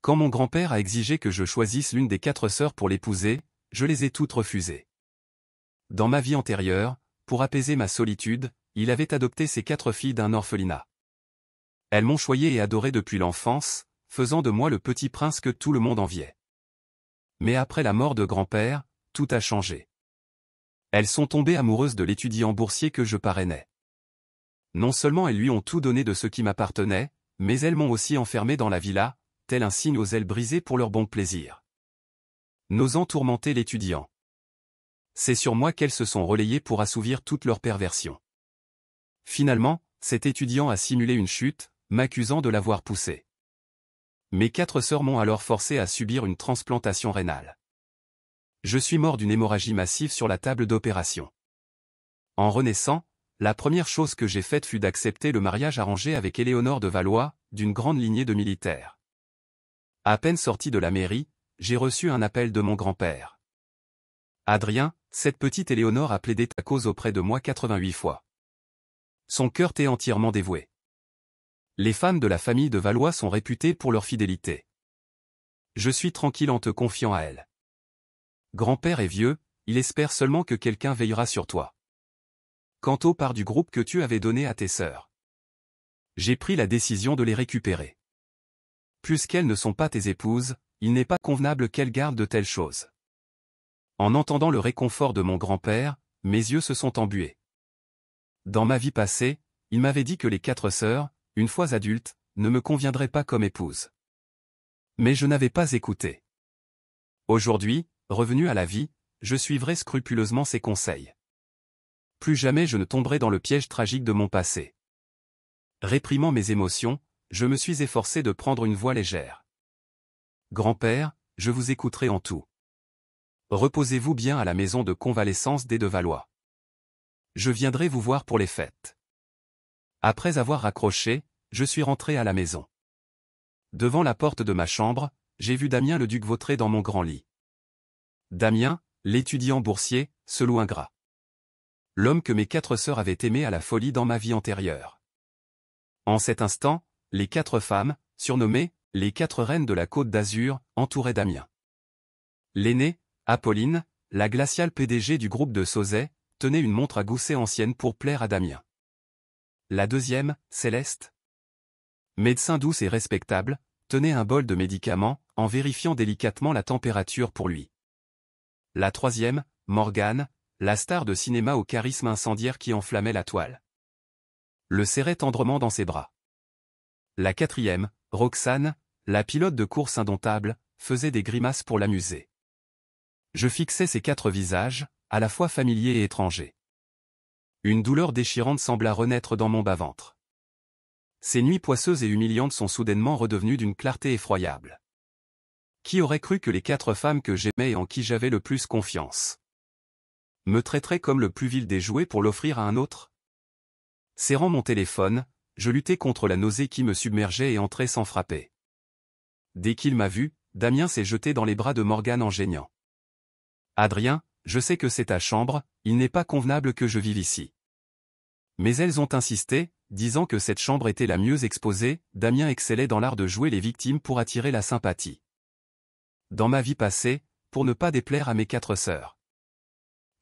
Quand mon grand-père a exigé que je choisisse l'une des 4 sœurs pour l'épouser, je les ai toutes refusées. Dans ma vie antérieure, pour apaiser ma solitude, il avait adopté ces 4 filles d'un orphelinat. Elles m'ont choyé et adoré depuis l'enfance, faisant de moi le petit prince que tout le monde enviait. Mais après la mort de grand-père, tout a changé. Elles sont tombées amoureuses de l'étudiant boursier que je parrainais. Non seulement elles lui ont tout donné de ce qui m'appartenait, mais elles m'ont aussi enfermé dans la villa, tel un cygne aux ailes brisées pour leur bon plaisir. N'osant tourmenter l'étudiant. C'est sur moi qu'elles se sont relayées pour assouvir toute leur perversion. Finalement, cet étudiant a simulé une chute, m'accusant de l'avoir poussé. Mes 4 sœurs m'ont alors forcé à subir une transplantation rénale. Je suis mort d'une hémorragie massive sur la table d'opération. En renaissant, la première chose que j'ai faite fut d'accepter le mariage arrangé avec Éléonore de Valois, d'une grande lignée de militaires. À peine sorti de la mairie, j'ai reçu un appel de mon grand-père. Adrien, cette petite Éléonore a plaidé ta cause auprès de moi 88 fois. Son cœur t'est entièrement dévoué. Les femmes de la famille de Valois sont réputées pour leur fidélité. Je suis tranquille en te confiant à elle. Grand-père est vieux, il espère seulement que quelqu'un veillera sur toi. Quant aux parts du groupe que tu avais donné à tes sœurs, j'ai pris la décision de les récupérer. Puisqu'elles ne sont pas tes épouses, il n'est pas convenable qu'elles gardent de telles choses. En entendant le réconfort de mon grand-père, mes yeux se sont embués. Dans ma vie passée, il m'avait dit que les 4 sœurs, une fois adultes, ne me conviendraient pas comme épouses. Mais je n'avais pas écouté. Aujourd'hui, revenu à la vie, je suivrai scrupuleusement ses conseils. Plus jamais je ne tomberai dans le piège tragique de mon passé. Réprimant mes émotions, je me suis efforcé de prendre une voix légère. Grand-père, je vous écouterai en tout. Reposez-vous bien à la maison de convalescence des de Valois. Je viendrai vous voir pour les fêtes. Après avoir raccroché, je suis rentré à la maison. Devant la porte de ma chambre, j'ai vu Damien le duc vautrer dans mon grand lit. Damien, l'étudiant boursier, ce loup ingrat. L'homme que mes 4 sœurs avaient aimé à la folie dans ma vie antérieure. En cet instant, les 4 femmes, surnommées les 4 reines de la Côte d'Azur, entouraient Damien. L'aînée, Apolline, la glaciale PDG du groupe de Sauzet, tenait une montre à gousset ancienne pour plaire à Damien. La deuxième, Céleste, médecin douce et respectable, tenait un bol de médicaments, en vérifiant délicatement la température pour lui. La troisième, Morgane, la star de cinéma au charisme incendiaire qui enflammait la toile, le serrait tendrement dans ses bras. La quatrième, Roxane, la pilote de course indomptable, faisait des grimaces pour l'amuser. Je fixais ces 4 visages, à la fois familiers et étrangers. Une douleur déchirante sembla renaître dans mon bas-ventre. Ces nuits poisseuses et humiliantes sont soudainement redevenues d'une clarté effroyable. Qui aurait cru que les 4 femmes que j'aimais et en qui j'avais le plus confiance me traiteraient comme le plus vil des jouets pour l'offrir à un autre? Serrant mon téléphone, je luttais contre la nausée qui me submergeait et entrai sans frapper. Dès qu'il m'a vu, Damien s'est jeté dans les bras de Morgane en geignant. « Adrien, je sais que c'est ta chambre, il n'est pas convenable que je vive ici. » Mais elles ont insisté, disant que cette chambre était la mieux exposée. Damien excellait dans l'art de jouer les victimes pour attirer la sympathie. Dans ma vie passée, pour ne pas déplaire à mes 4 sœurs,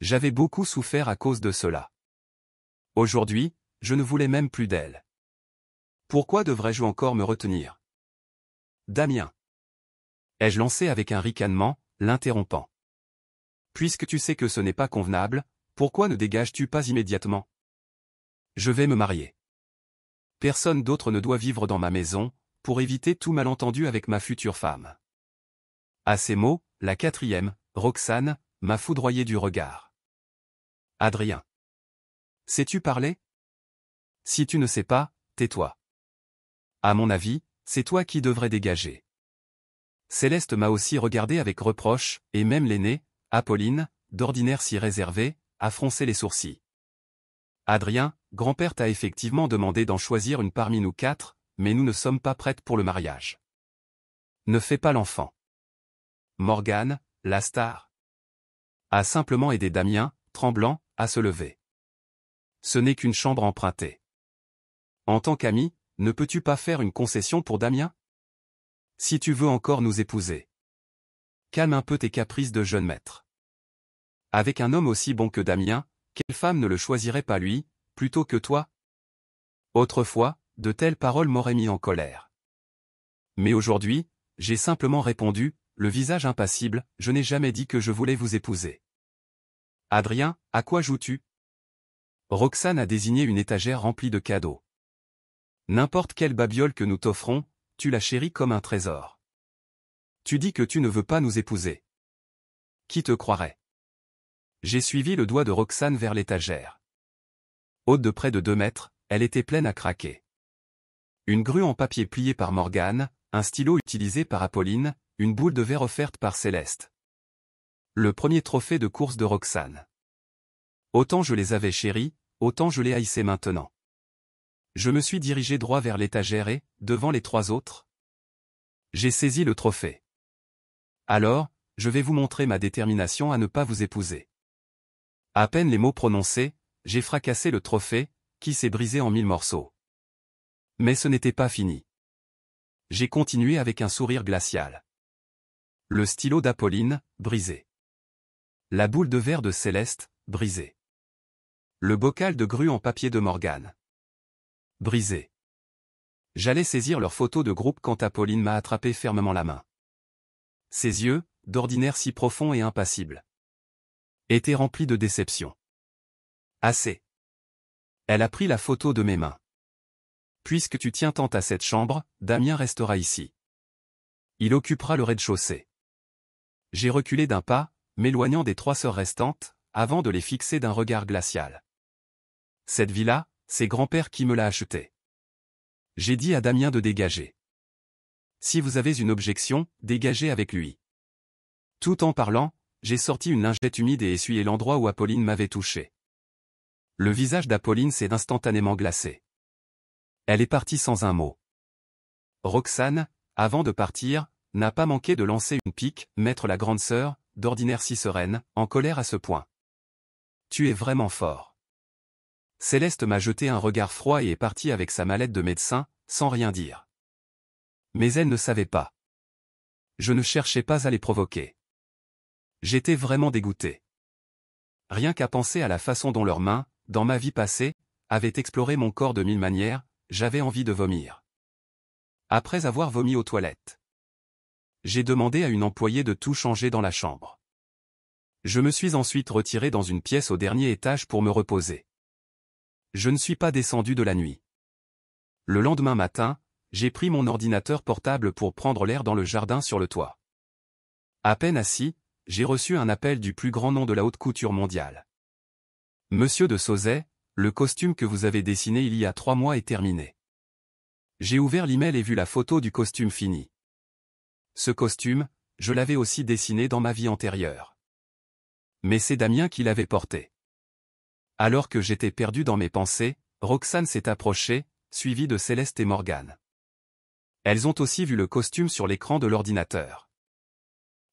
j'avais beaucoup souffert à cause de cela. Aujourd'hui, je ne voulais même plus d'elles. Pourquoi devrais-je encore me retenir? Damien, ai-je lancé avec un ricanement, l'interrompant. Puisque tu sais que ce n'est pas convenable, pourquoi ne dégages-tu pas immédiatement? Je vais me marier. Personne d'autre ne doit vivre dans ma maison, pour éviter tout malentendu avec ma future femme. À ces mots, la 4e, Roxane, m'a foudroyé du regard. Adrien, sais-tu parler? Si tu ne sais pas, tais-toi. À mon avis, c'est toi qui devrais dégager. Céleste m'a aussi regardé avec reproche, et même l'aînée, Apolline, d'ordinaire si réservée, a froncé les sourcils. Adrien, grand-père t'a effectivement demandé d'en choisir une parmi nous 4, mais nous ne sommes pas prêtes pour le mariage. Ne fais pas l'enfant. Morgane, la star, a simplement aidé Damien, tremblant, à se lever. Ce n'est qu'une chambre empruntée. En tant qu'ami, ne peux-tu pas faire une concession pour Damien? Si tu veux encore nous épouser. Calme un peu tes caprices de jeune maître. Avec un homme aussi bon que Damien, quelle femme ne le choisirait pas lui, plutôt que toi? Autrefois, de telles paroles m'auraient mis en colère. Mais aujourd'hui, j'ai simplement répondu, le visage impassible, je n'ai jamais dit que je voulais vous épouser. Adrien, à quoi joues-tu? Roxane a désigné une étagère remplie de cadeaux. N'importe quelle babiole que nous t'offrons, tu la chéris comme un trésor. Tu dis que tu ne veux pas nous épouser. Qui te croirait? J'ai suivi le doigt de Roxane vers l'étagère. Haute de près de 2 mètres, elle était pleine à craquer. Une grue en papier pliée par Morgane, un stylo utilisé par Apolline, une boule de verre offerte par Céleste. Le premier trophée de course de Roxane. Autant je les avais chéris, autant je les haïssais maintenant. Je me suis dirigé droit vers l'étagère et, devant les 3 autres, j'ai saisi le trophée. Alors, je vais vous montrer ma détermination à ne pas vous épouser. À peine les mots prononcés, j'ai fracassé le trophée, qui s'est brisé en 1000 morceaux. Mais ce n'était pas fini. J'ai continué avec un sourire glacial. Le stylo d'Apolline, brisé. La boule de verre de Céleste, brisée. Le bocal de grue en papier de Morgane. Brisé. J'allais saisir leur photo de groupe quand Apolline m'a attrapé fermement la main. Ses yeux, d'ordinaire si profonds et impassibles, étaient remplis de déception. Assez. Elle a pris la photo de mes mains. Puisque tu tiens tant à cette chambre, Damien restera ici. Il occupera le rez-de-chaussée. J'ai reculé d'un pas, m'éloignant des 3 sœurs restantes, avant de les fixer d'un regard glacial. Cette villa, c'est grand-père qui me l'a achetée. J'ai dit à Damien de dégager. Si vous avez une objection, dégagez avec lui. Tout en parlant, j'ai sorti une lingette humide et essuyé l'endroit où Apolline m'avait touché. Le visage d'Apolline s'est instantanément glacé. Elle est partie sans un mot. Roxane, avant de partir, n'a pas manqué de lancer une pique, mettre la grande sœur, d'ordinaire si sereine, en colère à ce point. Tu es vraiment fort. Céleste m'a jeté un regard froid et est partie avec sa mallette de médecin, sans rien dire. Mais elle ne savait pas. Je ne cherchais pas à les provoquer. J'étais vraiment dégoûté. Rien qu'à penser à la façon dont leurs mains, dans ma vie passée, avaient exploré mon corps de 1000 manières, j'avais envie de vomir. Après avoir vomi aux toilettes, j'ai demandé à une employée de tout changer dans la chambre. Je me suis ensuite retiré dans une pièce au dernier étage pour me reposer. Je ne suis pas descendu de la nuit. Le lendemain matin, j'ai pris mon ordinateur portable pour prendre l'air dans le jardin sur le toit. À peine assis, j'ai reçu un appel du plus grand nom de la haute couture mondiale. Monsieur de Sauzet, le costume que vous avez dessiné il y a 3 mois est terminé. J'ai ouvert l'email et vu la photo du costume fini. Ce costume, je l'avais aussi dessiné dans ma vie antérieure. Mais c'est Damien qui l'avait porté. Alors que j'étais perdu dans mes pensées, Roxane s'est approchée, suivie de Céleste et Morgane. Elles ont aussi vu le costume sur l'écran de l'ordinateur.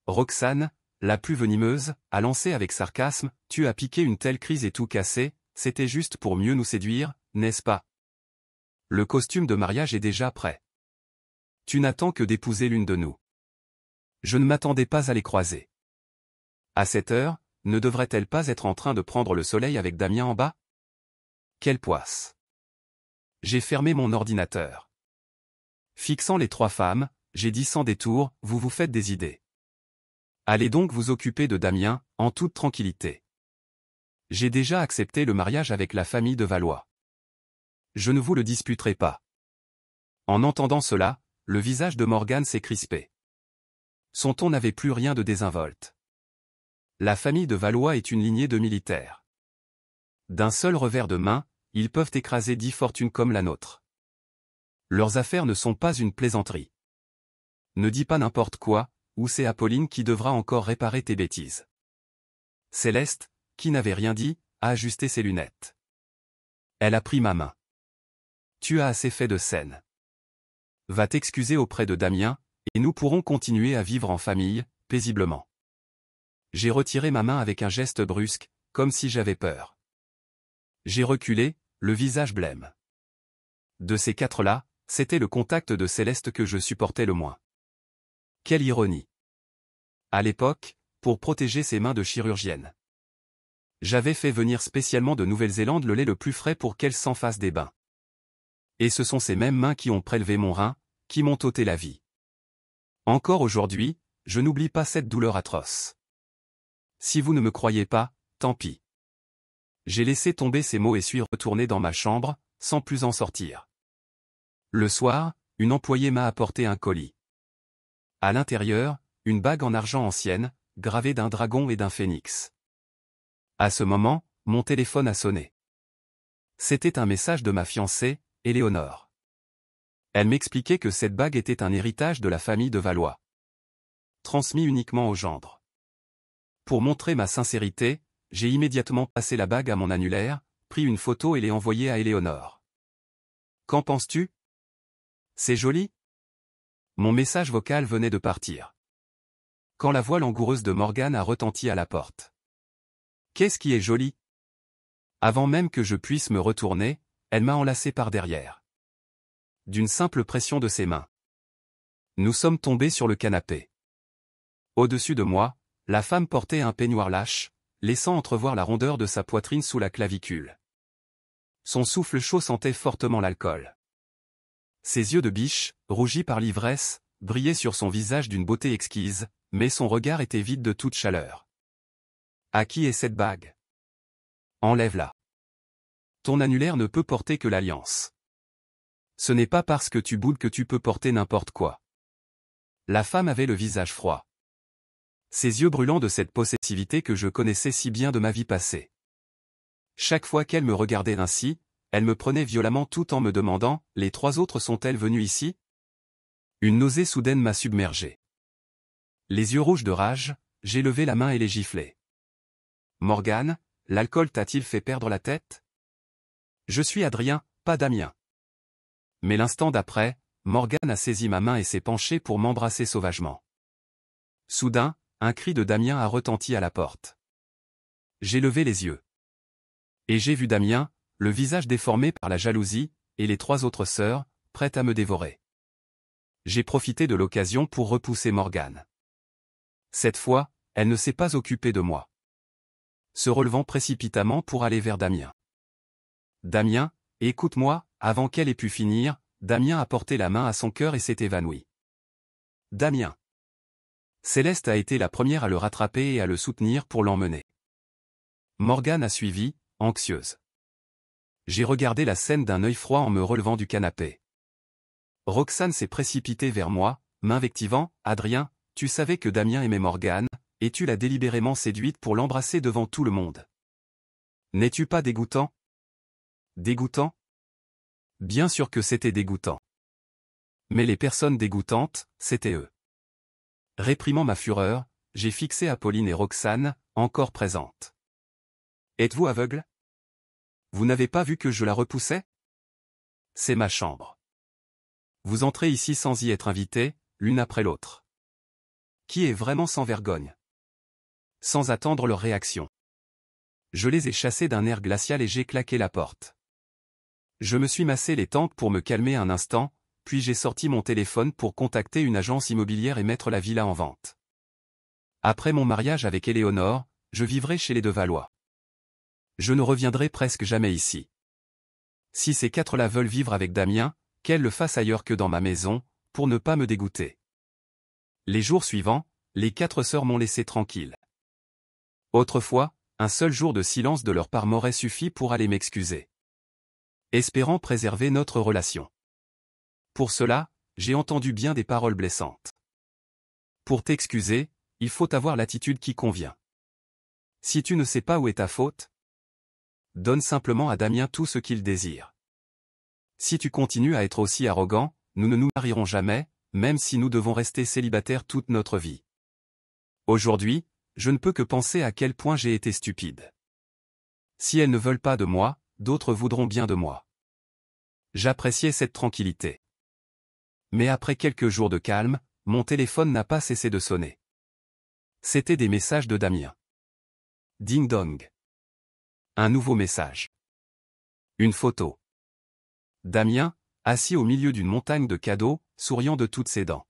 Roxane, la plus venimeuse, a lancé avec sarcasme, « Tu as piqué une telle crise et tout cassé, c'était juste pour mieux nous séduire, n'est-ce pas? Le costume de mariage est déjà prêt. Tu n'attends que d'épouser l'une de nous. » Je ne m'attendais pas à les croiser. À cette heure, ne devrait-elle pas être en train de prendre le soleil avec Damien en bas? Quelle poisse! J'ai fermé mon ordinateur. Fixant les 3 femmes, j'ai dit sans détour, vous vous faites des idées. Allez donc vous occuper de Damien, en toute tranquillité. J'ai déjà accepté le mariage avec la famille de Valois. Je ne vous le disputerai pas. En entendant cela, le visage de Morgane s'est crispé. Son ton n'avait plus rien de désinvolte. La famille de Valois est une lignée de militaires. D'un seul revers de main, ils peuvent écraser 10 fortunes comme la nôtre. Leurs affaires ne sont pas une plaisanterie. Ne dis pas n'importe quoi, ou c'est Apolline qui devra encore réparer tes bêtises. Céleste, qui n'avait rien dit, a ajusté ses lunettes. Elle a pris ma main. Tu as assez fait de scène. Va t'excuser auprès de Damien, et nous pourrons continuer à vivre en famille, paisiblement. J'ai retiré ma main avec un geste brusque, comme si j'avais peur. J'ai reculé, le visage blême. De ces 4-là, c'était le contact de Céleste que je supportais le moins. Quelle ironie. À l'époque, pour protéger ses mains de chirurgienne. J'avais fait venir spécialement de Nouvelle-Zélande le lait le plus frais pour qu'elle s'en fasse des bains. Et ce sont ces mêmes mains qui ont prélevé mon rein, qui m'ont ôté la vie. Encore aujourd'hui, je n'oublie pas cette douleur atroce. Si vous ne me croyez pas, tant pis. J'ai laissé tomber ces mots et suis retourné dans ma chambre, sans plus en sortir. Le soir, une employée m'a apporté un colis. À l'intérieur, une bague en argent ancienne, gravée d'un dragon et d'un phénix. À ce moment, mon téléphone a sonné. C'était un message de ma fiancée, Éléonore. Elle m'expliquait que cette bague était un héritage de la famille de Valois. Transmis uniquement au gendre. Pour montrer ma sincérité, j'ai immédiatement passé la bague à mon annulaire, pris une photo et l'ai envoyée à Éléonore. Qu'en penses-tu? C'est joli? Mon message vocal venait de partir. Quand la voix langoureuse de Morgane a retenti à la porte. Qu'est-ce qui est joli? Avant même que je puisse me retourner, elle m'a enlacé par derrière. D'une simple pression de ses mains. Nous sommes tombés sur le canapé. Au-dessus de moi, la femme portait un peignoir lâche, laissant entrevoir la rondeur de sa poitrine sous la clavicule. Son souffle chaud sentait fortement l'alcool. Ses yeux de biche, rougis par l'ivresse, brillaient sur son visage d'une beauté exquise, mais son regard était vide de toute chaleur. À qui est cette bague? Enlève-la. Ton annulaire ne peut porter que l'alliance. Ce n'est pas parce que tu boudes que tu peux porter n'importe quoi. La femme avait le visage froid. Ses yeux brûlants de cette possessivité que je connaissais si bien de ma vie passée. Chaque fois qu'elle me regardait ainsi, elle me prenait violemment tout en me demandant « Les trois autres sont-elles venues ici ?» Une nausée soudaine m'a submergé. Les yeux rouges de rage, j'ai levé la main et les giflé. « Morgane, l'alcool t'a-t-il fait perdre la tête? Je suis Adrien, pas Damien. » Mais l'instant d'après, Morgane a saisi ma main et s'est penchée pour m'embrasser sauvagement. Soudain, un cri de Damien a retenti à la porte. J'ai levé les yeux. Et j'ai vu Damien, le visage déformé par la jalousie, et les trois autres sœurs, prêtes à me dévorer. J'ai profité de l'occasion pour repousser Morgane. Cette fois, elle ne s'est pas occupée de moi. Se relevant précipitamment pour aller vers Damien. Damien, écoute-moi, avant qu'elle ait pu finir, Damien a porté la main à son cœur et s'est évanoui. Damien. Céleste a été la première à le rattraper et à le soutenir pour l'emmener. Morgane a suivi, anxieuse. J'ai regardé la scène d'un œil froid en me relevant du canapé. Roxane s'est précipitée vers moi, m'invectivant « Adrien, tu savais que Damien aimait Morgane, et tu l'as délibérément séduite pour l'embrasser devant tout le monde. N'es-tu pas dégoûtant? » Dégoûtant? Bien sûr que c'était dégoûtant. Mais les personnes dégoûtantes, c'était eux. Réprimant ma fureur, j'ai fixé Apolline et Roxane, encore présentes. Êtes-vous aveugle? Vous n'avez pas vu que je la repoussais? C'est ma chambre. Vous entrez ici sans y être invité, l'une après l'autre. Qui est vraiment sans vergogne? Sans attendre leur réaction. Je les ai chassés d'un air glacial et j'ai claqué la porte. Je me suis massé les tempes pour me calmer un instant, puis j'ai sorti mon téléphone pour contacter une agence immobilière et mettre la villa en vente. Après mon mariage avec Éléonore, je vivrai chez les de Valois. Je ne reviendrai presque jamais ici. Si ces quatre-là veulent vivre avec Damien, qu'elles le fassent ailleurs que dans ma maison, pour ne pas me dégoûter. Les jours suivants, les quatre sœurs m'ont laissé tranquille. Autrefois, un seul jour de silence de leur part m'aurait suffi pour aller m'excuser. Espérant préserver notre relation. Pour cela, j'ai entendu bien des paroles blessantes. Pour t'excuser, il faut avoir l'attitude qui convient. Si tu ne sais pas où est ta faute, donne simplement à Damien tout ce qu'il désire. Si tu continues à être aussi arrogant, nous ne nous marierons jamais, même si nous devons rester célibataires toute notre vie. Aujourd'hui, je ne peux que penser à quel point j'ai été stupide. Si elles ne veulent pas de moi, d'autres voudront bien de moi. J'appréciais cette tranquillité. Mais après quelques jours de calme, mon téléphone n'a pas cessé de sonner. C'étaient des messages de Damien. Ding dong. Un nouveau message. Une photo. Damien, assis au milieu d'une montagne de cadeaux, souriant de toutes ses dents.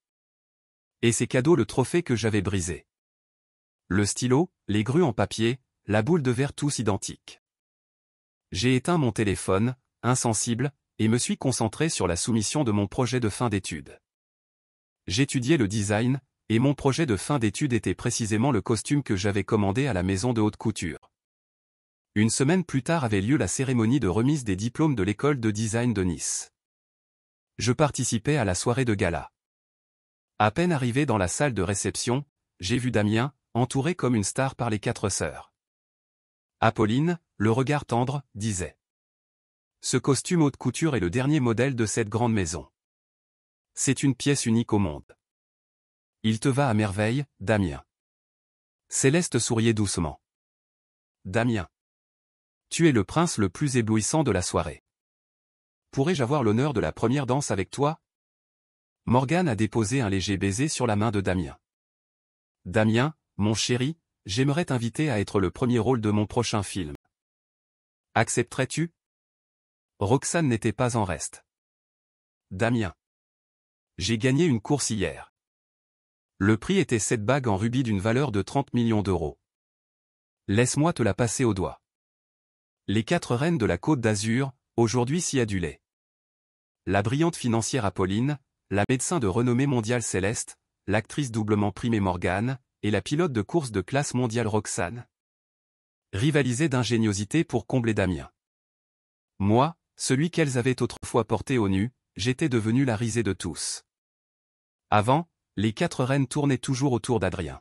Et c'est cadeau le trophée que j'avais brisé. Le stylo, les grues en papier, la boule de verre tous identiques. J'ai éteint mon téléphone, insensible, et me suis concentré sur la soumission de mon projet de fin d'études. J'étudiais le design, et mon projet de fin d'études était précisément le costume que j'avais commandé à la maison de haute couture. Une semaine plus tard avait lieu la cérémonie de remise des diplômes de l'école de design de Nice. Je participais à la soirée de gala. À peine arrivé dans la salle de réception, j'ai vu Damien, entouré comme une star par les 4 sœurs. Apolline, le regard tendre, disait. Ce costume haute couture est le dernier modèle de cette grande maison. C'est une pièce unique au monde. Il te va à merveille, Damien. Céleste souriait doucement. Damien. Tu es le prince le plus éblouissant de la soirée. Pourrais-je avoir l'honneur de la première danse avec toi? Morgane a déposé un léger baiser sur la main de Damien. Damien, mon chéri, j'aimerais t'inviter à être le premier rôle de mon prochain film. Accepterais-tu? Roxane n'était pas en reste. Damien. J'ai gagné une course hier. Le prix était 7 bagues en rubis d'une valeur de 30 millions d'euros. Laisse-moi te la passer au doigt. Les 4 reines de la Côte d'Azur, aujourd'hui s'y adulaient. La brillante financière Apolline, la médecin de renommée mondiale Céleste, l'actrice doublement primée Morgane, et la pilote de course de classe mondiale Roxane. Rivalisaient d'ingéniosité pour combler Damien. Moi, celui qu'elles avaient autrefois porté au nu, j'étais devenu la risée de tous. Avant, les 4 reines tournaient toujours autour d'Adrien.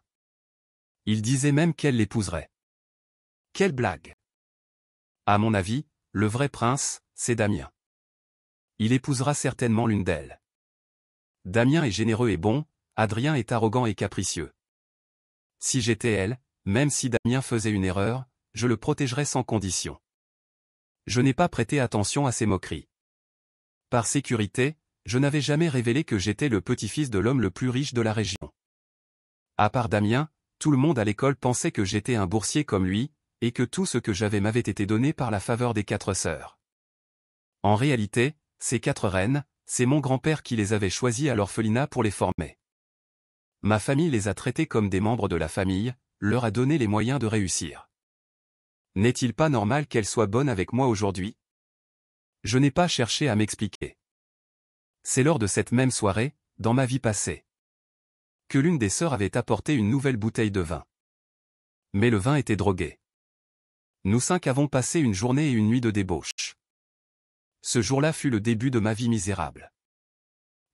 Ils disaient même qu'elle l'épouserait. Quelle blague! À mon avis, le vrai prince, c'est Damien. Il épousera certainement l'une d'elles. Damien est généreux et bon, Adrien est arrogant et capricieux. Si j'étais elle, même si Damien faisait une erreur, je le protégerais sans condition. Je n'ai pas prêté attention à ses moqueries. Par sécurité, je n'avais jamais révélé que j'étais le petit-fils de l'homme le plus riche de la région. À part Damien, tout le monde à l'école pensait que j'étais un boursier comme lui, et que tout ce que j'avais m'avait été donné par la faveur des 4 sœurs. En réalité, ces 4 reines, c'est mon grand-père qui les avait choisies à l'orphelinat pour les former. Ma famille les a traitées comme des membres de la famille, leur a donné les moyens de réussir. N'est-il pas normal qu'elles soient bonnes avec moi aujourd'hui? Je n'ai pas cherché à m'expliquer. C'est lors de cette même soirée, dans ma vie passée, que l'une des sœurs avait apporté une nouvelle bouteille de vin. Mais le vin était drogué. Nous 5 avons passé une journée et une nuit de débauche. Ce jour-là fut le début de ma vie misérable.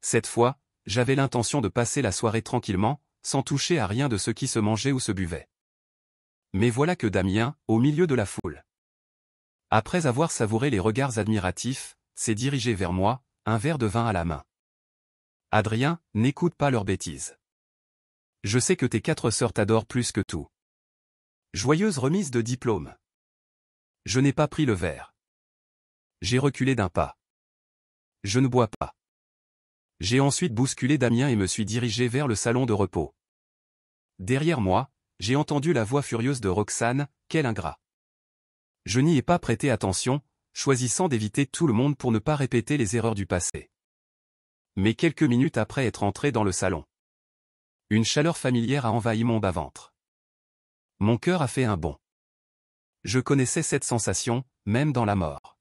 Cette fois, j'avais l'intention de passer la soirée tranquillement, sans toucher à rien de ce qui se mangeait ou se buvait. Mais voilà que Damien, au milieu de la foule, après avoir savouré les regards admiratifs, s'est dirigé vers moi, un verre de vin à la main. Adrien, n'écoute pas leurs bêtises. Je sais que tes 4 sœurs t'adorent plus que tout. Joyeuse remise de diplôme. Je n'ai pas pris le verre. J'ai reculé d'un pas. Je ne bois pas. J'ai ensuite bousculé Damien et me suis dirigé vers le salon de repos. Derrière moi, j'ai entendu la voix furieuse de Roxane, quel ingrat. Je n'y ai pas prêté attention, choisissant d'éviter tout le monde pour ne pas répéter les erreurs du passé. Mais quelques minutes après être entré dans le salon, une chaleur familière a envahi mon bas-ventre. Mon cœur a fait un bond. Je connaissais cette sensation, même dans la mort.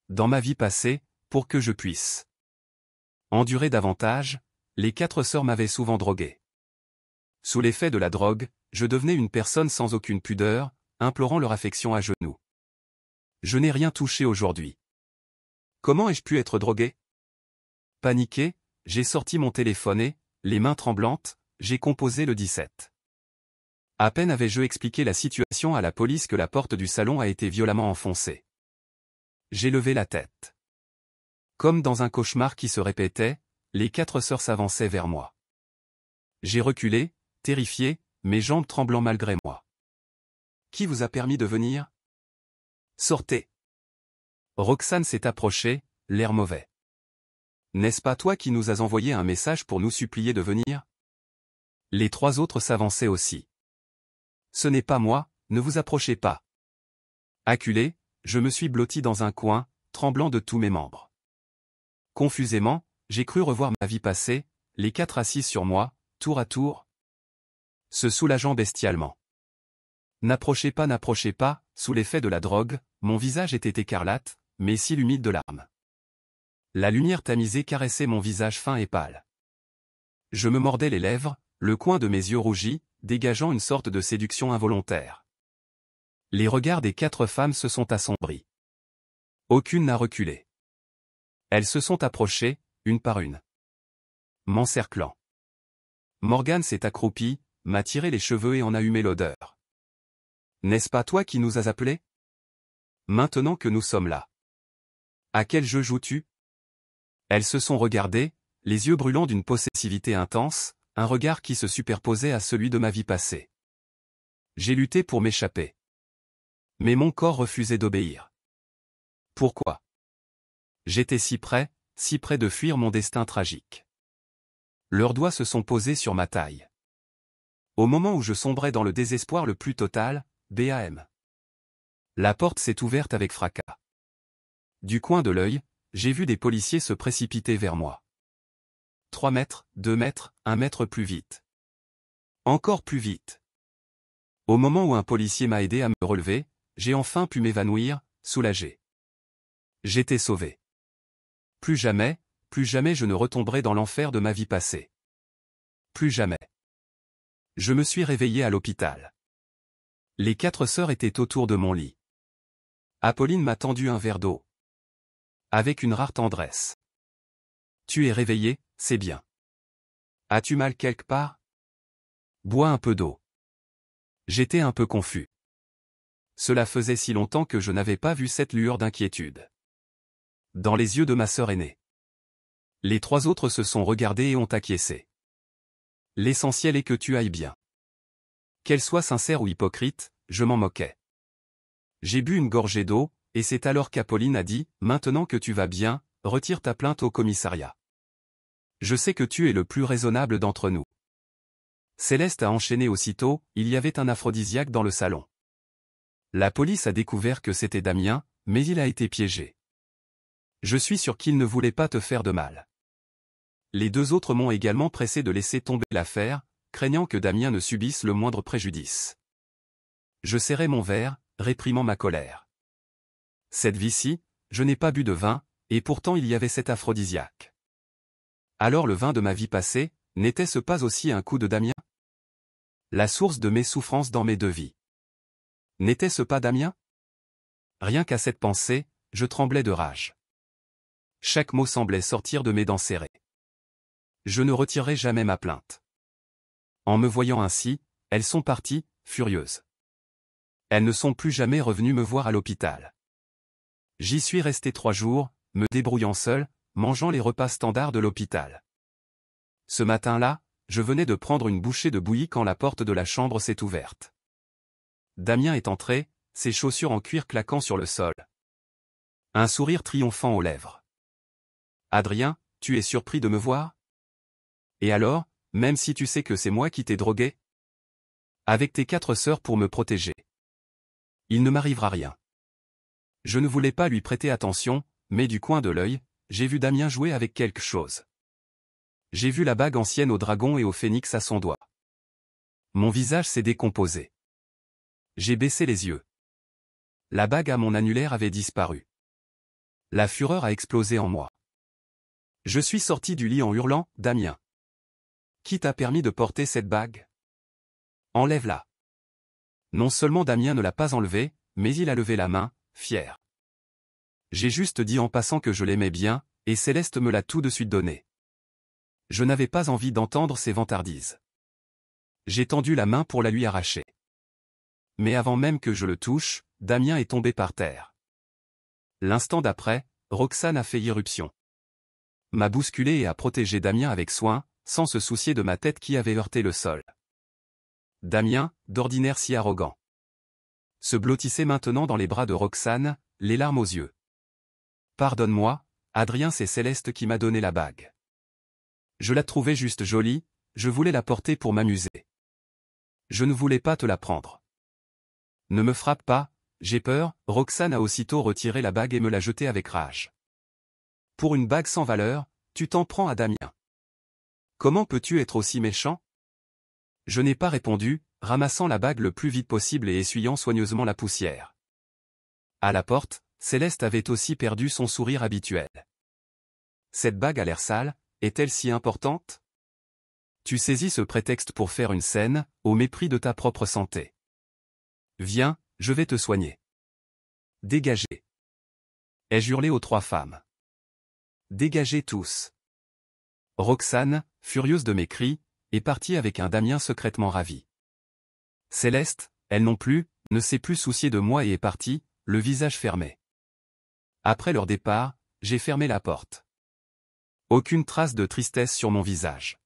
Dans ma vie passée, pour que je puisse endurer davantage, les 4 sœurs m'avaient souvent drogué. Sous l'effet de la drogue, je devenais une personne sans aucune pudeur, implorant leur affection à genoux. Je n'ai rien touché aujourd'hui. Comment ai-je pu être drogué? Paniqué, j'ai sorti mon téléphone et, les mains tremblantes, j'ai composé le 17. À peine avais-je expliqué la situation à la police que la porte du salon a été violemment enfoncée. J'ai levé la tête. Comme dans un cauchemar qui se répétait, les 4 sœurs s'avançaient vers moi. J'ai reculé, terrifié, mes jambes tremblant malgré moi. Qui vous a permis de venir? Sortez. Roxane s'est approchée, l'air mauvais. N'est-ce pas toi qui nous as envoyé un message pour nous supplier de venir? Les 3 autres s'avançaient aussi. Ce n'est pas moi, ne vous approchez pas. Acculé, je me suis blotti dans un coin, tremblant de tous mes membres. Confusément, j'ai cru revoir ma vie passée, les 4 assises sur moi, tour à tour, se soulageant bestialement. N'approchez pas, sous l'effet de la drogue, mon visage était écarlate, mais s'il humide de larmes. La lumière tamisée caressait mon visage fin et pâle. Je me mordais les lèvres, le coin de mes yeux rougis, dégageant une sorte de séduction involontaire. Les regards des 4 femmes se sont assombris. Aucune n'a reculé. Elles se sont approchées, une par une, m'encerclant. Morgane s'est accroupie, m'a tiré les cheveux et en a humé l'odeur. N'est-ce pas toi qui nous as appelés? Maintenant que nous sommes là. À quel jeu joues-tu? Elles se sont regardées, les yeux brûlants d'une possessivité intense, un regard qui se superposait à celui de ma vie passée. J'ai lutté pour m'échapper. Mais mon corps refusait d'obéir. Pourquoi? J'étais si près de fuir mon destin tragique. Leurs doigts se sont posés sur ma taille. Au moment où je sombrais dans le désespoir le plus total, bam. La porte s'est ouverte avec fracas. Du coin de l'œil, j'ai vu des policiers se précipiter vers moi. 3 mètres, 2 mètres, 1 mètre plus vite. Encore plus vite. Au moment où un policier m'a aidé à me relever, j'ai enfin pu m'évanouir, soulagé. J'étais sauvé. Plus jamais je ne retomberai dans l'enfer de ma vie passée. Plus jamais. Je me suis réveillé à l'hôpital. Les 4 sœurs étaient autour de mon lit. Apolline m'a tendu un verre d'eau. Avec une rare tendresse. Tu es réveillé, c'est bien. As-tu mal quelque part? Bois un peu d'eau. J'étais un peu confus. Cela faisait si longtemps que je n'avais pas vu cette lueur d'inquiétude dans les yeux de ma sœur aînée. Les 3 autres se sont regardés et ont acquiescé. L'essentiel est que tu ailles bien. Qu'elle soit sincère ou hypocrite, je m'en moquais. J'ai bu une gorgée d'eau, et c'est alors qu'Apolline a dit, « Maintenant que tu vas bien, retire ta plainte au commissariat. Je sais que tu es le plus raisonnable d'entre nous. » Céleste a enchaîné aussitôt, il y avait un aphrodisiaque dans le salon. La police a découvert que c'était Damien, mais il a été piégé. Je suis sûr qu'il ne voulait pas te faire de mal. Les 2 autres m'ont également pressé de laisser tomber l'affaire, craignant que Damien ne subisse le moindre préjudice. Je serrai mon verre, réprimant ma colère. Cette vie-ci, je n'ai pas bu de vin, et pourtant il y avait cet aphrodisiaque. Alors le vin de ma vie passée, n'était-ce pas aussi un coup de Damien? La source de mes souffrances dans mes 2 vies. N'était-ce pas Damien? Rien qu'à cette pensée, je tremblais de rage. Chaque mot semblait sortir de mes dents serrées. Je ne retirerai jamais ma plainte. En me voyant ainsi, elles sont parties, furieuses. Elles ne sont plus jamais revenues me voir à l'hôpital. J'y suis resté 3 jours, me débrouillant seul, mangeant les repas standards de l'hôpital. Ce matin-là, je venais de prendre une bouchée de bouillie quand la porte de la chambre s'est ouverte. Damien est entré, ses chaussures en cuir claquant sur le sol. Un sourire triomphant aux lèvres. Adrien, tu es surpris de me voir? Et alors, même si tu sais que c'est moi qui t'ai drogué? Avec tes 4 sœurs pour me protéger. Il ne m'arrivera rien. Je ne voulais pas lui prêter attention, mais du coin de l'œil, j'ai vu Damien jouer avec quelque chose. J'ai vu la bague ancienne au dragon et au phénix à son doigt. Mon visage s'est décomposé. J'ai baissé les yeux. La bague à mon annulaire avait disparu. La fureur a explosé en moi. Je suis sorti du lit en hurlant, « Damien! Qui t'a permis de porter cette bague? Enlève-la. » Non seulement Damien ne l'a pas enlevée, mais il a levé la main, fier. J'ai juste dit en passant que je l'aimais bien, et Céleste me l'a tout de suite donné. Je n'avais pas envie d'entendre ses vantardises. J'ai tendu la main pour la lui arracher. Mais avant même que je le touche, Damien est tombé par terre. L'instant d'après, Roxane a fait irruption. M'a bousculé et a protégé Damien avec soin, sans se soucier de ma tête qui avait heurté le sol. Damien, d'ordinaire si arrogant, se blottissait maintenant dans les bras de Roxane, les larmes aux yeux. Pardonne-moi, Adrien, c'est Céleste qui m'a donné la bague. Je la trouvais juste jolie, je voulais la porter pour m'amuser. Je ne voulais pas te la prendre. Ne me frappe pas, j'ai peur. Roxane a aussitôt retiré la bague et me l'a jetée avec rage. Pour une bague sans valeur, tu t'en prends à Damien. Comment peux-tu être aussi méchant? Je n'ai pas répondu, ramassant la bague le plus vite possible et essuyant soigneusement la poussière. À la porte, Céleste avait aussi perdu son sourire habituel. Cette bague a l'air sale, est-elle si importante? Tu saisis ce prétexte pour faire une scène, au mépris de ta propre santé. Viens, je vais te soigner. Dégagez. Ai-je hurlé aux 3 femmes. Dégagez tous. Roxane, furieuse de mes cris, est partie avec un Damien secrètement ravi. Céleste, elle non plus, ne s'est plus souciée de moi et est partie, le visage fermé. Après leur départ, j'ai fermé la porte. Aucune trace de tristesse sur mon visage.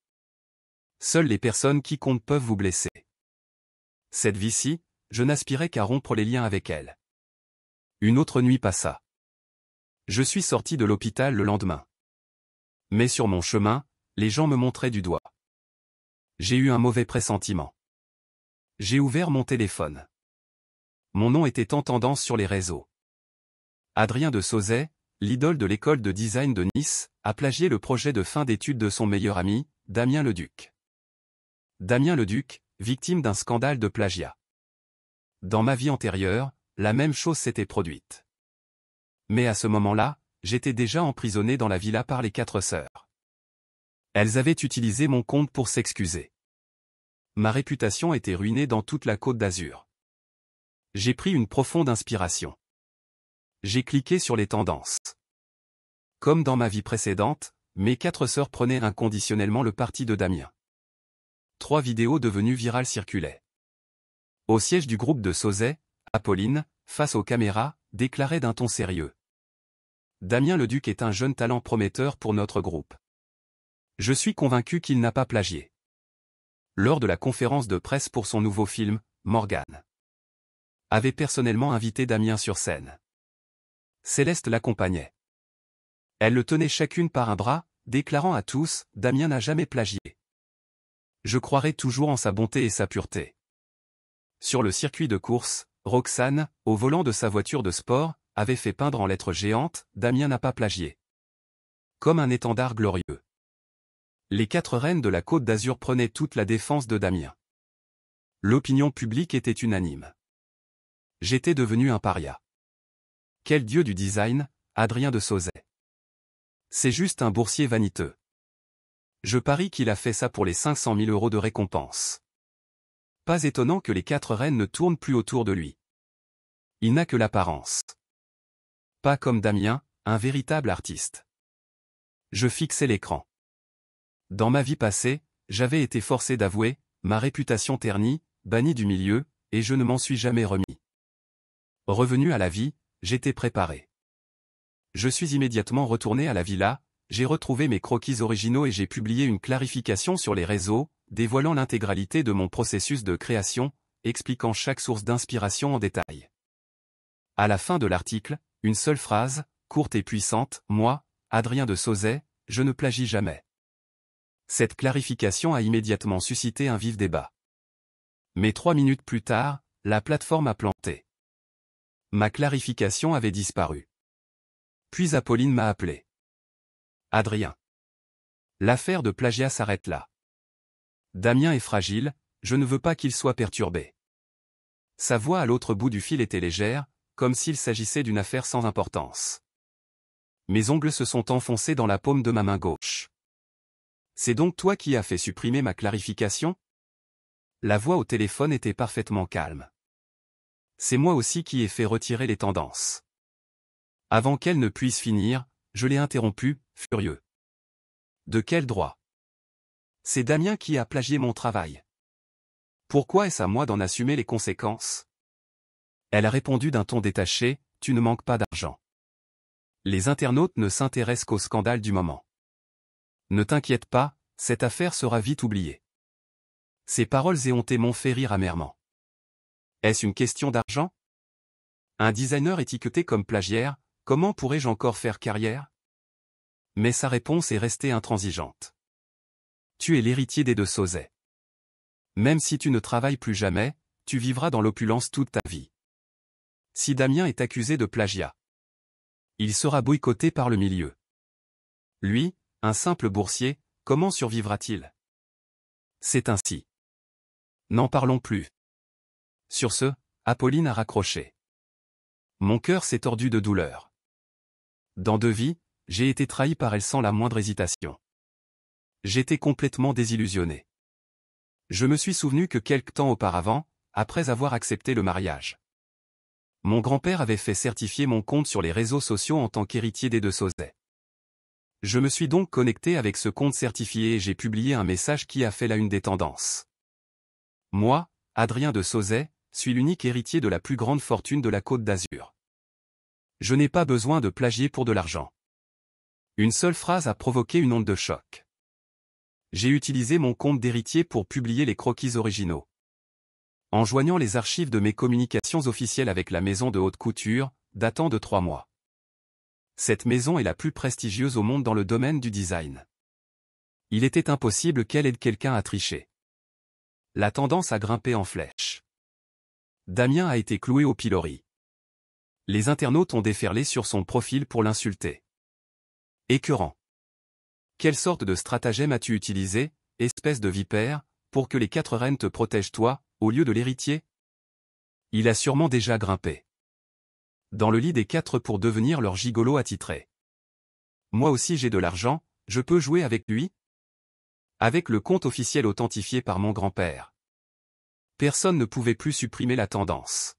Seules les personnes qui comptent peuvent vous blesser. Cette vie-ci, je n'aspirais qu'à rompre les liens avec elle. Une autre nuit passa. Je suis sorti de l'hôpital le lendemain. Mais sur mon chemin, les gens me montraient du doigt. J'ai eu un mauvais pressentiment. J'ai ouvert mon téléphone. Mon nom était en tendance sur les réseaux. Adrien de Sauzet, l'idole de l'école de design de Nice, a plagié le projet de fin d'études de son meilleur ami, Damien Leduc. Damien Leduc, victime d'un scandale de plagiat. Dans ma vie antérieure, la même chose s'était produite. Mais à ce moment-là, j'étais déjà emprisonné dans la villa par les 4 sœurs. Elles avaient utilisé mon compte pour s'excuser. Ma réputation était ruinée dans toute la Côte d'Azur. J'ai pris une profonde inspiration. J'ai cliqué sur les tendances. Comme dans ma vie précédente, mes 4 sœurs prenaient inconditionnellement le parti de Damien. 3 vidéos devenues virales circulaient. Au siège du groupe de Sauzet, Apolline, face aux caméras, déclarait d'un ton sérieux. Damien Leduc est un jeune talent prometteur pour notre groupe. Je suis convaincu qu'il n'a pas plagié. Lors de la conférence de presse pour son nouveau film, Morgane avait personnellement invité Damien sur scène. Céleste l'accompagnait. Elles le tenaient chacune par un bras, déclarant à tous, Damien n'a jamais plagié. Je croirai toujours en sa bonté et sa pureté. Sur le circuit de course, Roxane, au volant de sa voiture de sport, avait fait peindre en lettres géantes, Damien n'a pas plagié. Comme un étendard glorieux. Les 4 reines de la Côte d'Azur prenaient toute la défense de Damien. L'opinion publique était unanime. J'étais devenu un paria. Quel dieu du design, Adrien de Sauzet. C'est juste un boursier vaniteux. Je parie qu'il a fait ça pour les 500 000 € de récompense. Pas étonnant que les 4 reines ne tournent plus autour de lui. Il n'a que l'apparence. Pas comme Damien, un véritable artiste. Je fixais l'écran. Dans ma vie passée, j'avais été forcé d'avouer, ma réputation ternie, bannie du milieu, et je ne m'en suis jamais remis. Revenu à la vie, j'étais préparé. Je suis immédiatement retourné à la villa, j'ai retrouvé mes croquis originaux et j'ai publié une clarification sur les réseaux, dévoilant l'intégralité de mon processus de création, expliquant chaque source d'inspiration en détail. À la fin de l'article, une seule phrase, courte et puissante, moi, Adrien de Sauzet, je ne plagie jamais. Cette clarification a immédiatement suscité un vif débat. Mais 3 minutes plus tard, la plateforme a planté. Ma clarification avait disparu. Puis Apolline m'a appelé. Adrien. L'affaire de plagiat s'arrête là. Damien est fragile, je ne veux pas qu'il soit perturbé. Sa voix à l'autre bout du fil était légère, comme s'il s'agissait d'une affaire sans importance. Mes ongles se sont enfoncés dans la paume de ma main gauche. C'est donc toi qui as fait supprimer ma clarification? La voix au téléphone était parfaitement calme. C'est moi aussi qui ai fait retirer les tendances. Avant qu'elle ne puisse finir, je l'ai interrompue, furieux. De quel droit? C'est Damien qui a plagié mon travail. Pourquoi est-ce à moi d'en assumer les conséquences? Elle a répondu d'un ton détaché, tu ne manques pas d'argent. Les internautes ne s'intéressent qu'au scandale du moment. Ne t'inquiète pas, cette affaire sera vite oubliée. Ces paroles éhontées m'ont fait rire amèrement. Est-ce une question d'argent? Un designer étiqueté comme plagiaire, comment pourrais-je encore faire carrière? Mais sa réponse est restée intransigeante. Tu es l'héritier des de Sauzet. Même si tu ne travailles plus jamais, tu vivras dans l'opulence toute ta vie. Si Damien est accusé de plagiat, il sera boycotté par le milieu. Lui, un simple boursier, comment survivra-t-il? C'est ainsi. N'en parlons plus. Sur ce, Apolline a raccroché. Mon cœur s'est tordu de douleur. Dans 2 vies, j'ai été trahi par elle sans la moindre hésitation. J'étais complètement désillusionné. Je me suis souvenu que quelque temps auparavant, après avoir accepté le mariage, mon grand-père avait fait certifier mon compte sur les réseaux sociaux en tant qu'héritier des de Sauzet. Je me suis donc connecté avec ce compte certifié et j'ai publié un message qui a fait la une des tendances. Moi, Adrien de Sauzet, suis l'unique héritier de la plus grande fortune de la Côte d'Azur. Je n'ai pas besoin de plagier pour de l'argent. Une seule phrase a provoqué une onde de choc. J'ai utilisé mon compte d'héritier pour publier les croquis originaux. En joignant les archives de mes communications officielles avec la maison de haute couture, datant de 3 mois. Cette maison est la plus prestigieuse au monde dans le domaine du design. Il était impossible qu'elle aide quelqu'un à tricher. La tendance a grimpé en flèche. Damien a été cloué au pilori. Les internautes ont déferlé sur son profil pour l'insulter. Écœurant. Quelle sorte de stratagème as-tu utilisé, espèce de vipère, pour que les 4 reines te protègent toi, au lieu de l'héritier? Il a sûrement déjà grimpé dans le lit des 4 pour devenir leur gigolo attitré. Moi aussi j'ai de l'argent, je peux jouer avec lui? Avec le compte officiel authentifié par mon grand-père. Personne ne pouvait plus supprimer la tendance.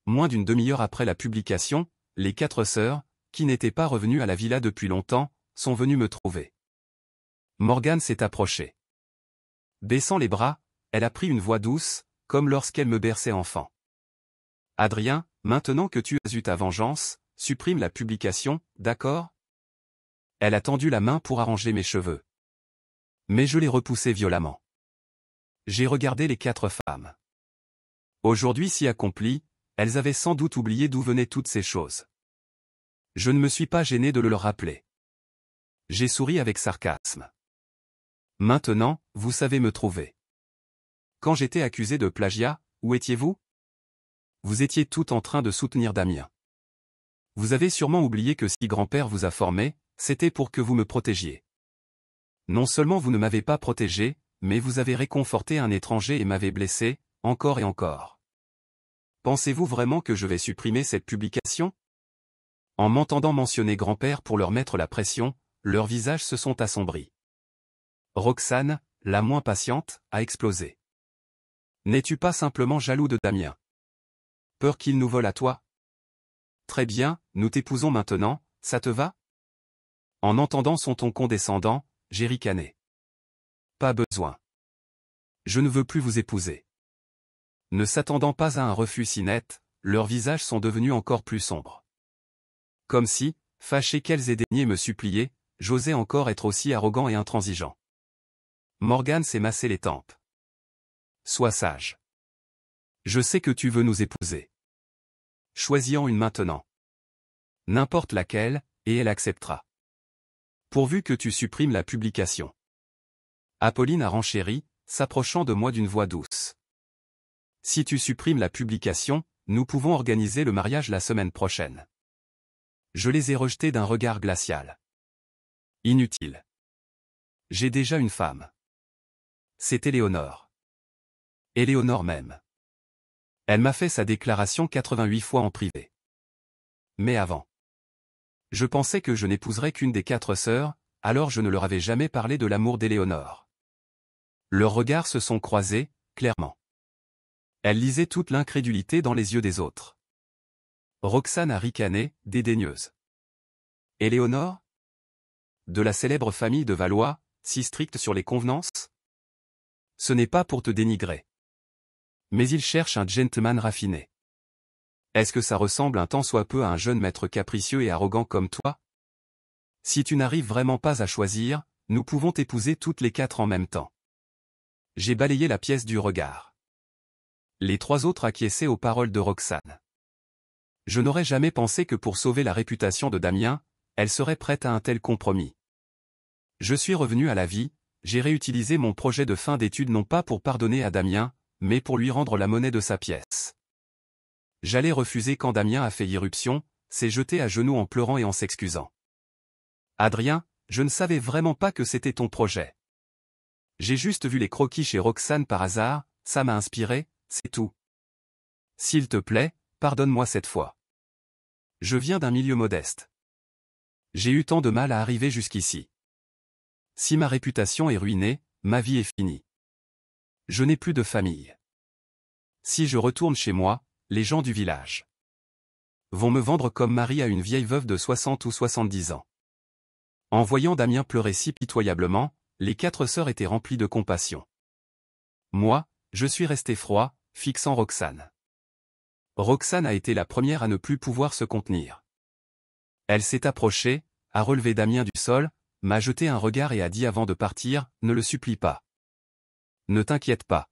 Moins d'une demi-heure après la publication, les 4 sœurs, qui n'étaient pas revenues à la villa depuis longtemps, sont venues me trouver. Morgane s'est approchée. Baissant les bras, elle a pris une voix douce, comme lorsqu'elle me berçait enfant. Adrien, maintenant que tu as eu ta vengeance, supprime la publication, d'accord? Elle a tendu la main pour arranger mes cheveux. Mais je l'ai repoussée violemment. J'ai regardé les 4 femmes. Aujourd'hui si accomplies, elles avaient sans doute oublié d'où venaient toutes ces choses. Je ne me suis pas gêné de le leur rappeler. J'ai souri avec sarcasme. Maintenant, vous savez me trouver. Quand j'étais accusé de plagiat, où étiez-vous? Vous étiez tout en train de soutenir Damien. Vous avez sûrement oublié que si grand-père vous a formé, c'était pour que vous me protégiez. Non seulement vous ne m'avez pas protégé, mais vous avez réconforté un étranger et m'avez blessé, encore et encore. Pensez-vous vraiment que je vais supprimer cette publication? En m'entendant mentionner grand-père pour leur mettre la pression, leurs visages se sont assombris. Roxane, la moins patiente, a explosé. N'es-tu pas simplement jaloux de Damien? Peur qu'il nous vole à toi? Très bien, nous t'épousons maintenant, ça te va? En entendant son ton condescendant, j'ai ricané. Pas besoin. Je ne veux plus vous épouser. Ne s'attendant pas à un refus si net, leurs visages sont devenus encore plus sombres. Comme si, fâchés qu'elles aient daigné me supplier, j'osais encore être aussi arrogant et intransigeant. Morgane s'est massé les tempes. Sois sage. Je sais que tu veux nous épouser. Choisis-en une maintenant. N'importe laquelle, et elle acceptera. Pourvu que tu supprimes la publication. Apolline a renchéri, s'approchant de moi d'une voix douce. Si tu supprimes la publication, nous pouvons organiser le mariage la semaine prochaine. Je les ai rejetés d'un regard glacial. Inutile. J'ai déjà une femme. C'est Éléonore. Éléonore même. Elle m'a fait sa déclaration 88 fois en privé. Mais avant. Je pensais que je n'épouserais qu'une des 4 sœurs, alors je ne leur avais jamais parlé de l'amour d'Éléonore. Leurs regards se sont croisés, clairement. Elle lisait toute l'incrédulité dans les yeux des autres. Roxane a ricané, dédaigneuse. Éléonore? De la célèbre famille de Valois, si stricte sur les convenances? Ce n'est pas pour te dénigrer. Mais il cherche un gentleman raffiné. Est-ce que ça ressemble un tant soit peu à un jeune maître capricieux et arrogant comme toi? Si tu n'arrives vraiment pas à choisir, nous pouvons t'épouser toutes les 4 en même temps. J'ai balayé la pièce du regard. Les 3 autres acquiesçaient aux paroles de Roxane. Je n'aurais jamais pensé que pour sauver la réputation de Damien, elle serait prête à un tel compromis. Je suis revenu à la vie, j'ai réutilisé mon projet de fin d'études non pas pour pardonner à Damien, mais pour lui rendre la monnaie de sa pièce. J'allais refuser quand Damien a fait irruption, s'est jeté à genoux en pleurant et en s'excusant. Adrien, je ne savais vraiment pas que c'était ton projet. J'ai juste vu les croquis chez Roxane par hasard, ça m'a inspiré, c'est tout. S'il te plaît, pardonne-moi cette fois. Je viens d'un milieu modeste. J'ai eu tant de mal à arriver jusqu'ici. Si ma réputation est ruinée, ma vie est finie. Je n'ai plus de famille. Si je retourne chez moi, les gens du village vont me vendre comme mari à une vieille veuve de 60 ou 70 ans. En voyant Damien pleurer si pitoyablement, les 4 sœurs étaient remplies de compassion. Moi, je suis resté froid, fixant Roxane. Roxane a été la première à ne plus pouvoir se contenir. Elle s'est approchée, a relevé Damien du sol, m'a jeté un regard et a dit avant de partir, ne le supplie pas. Ne t'inquiète pas.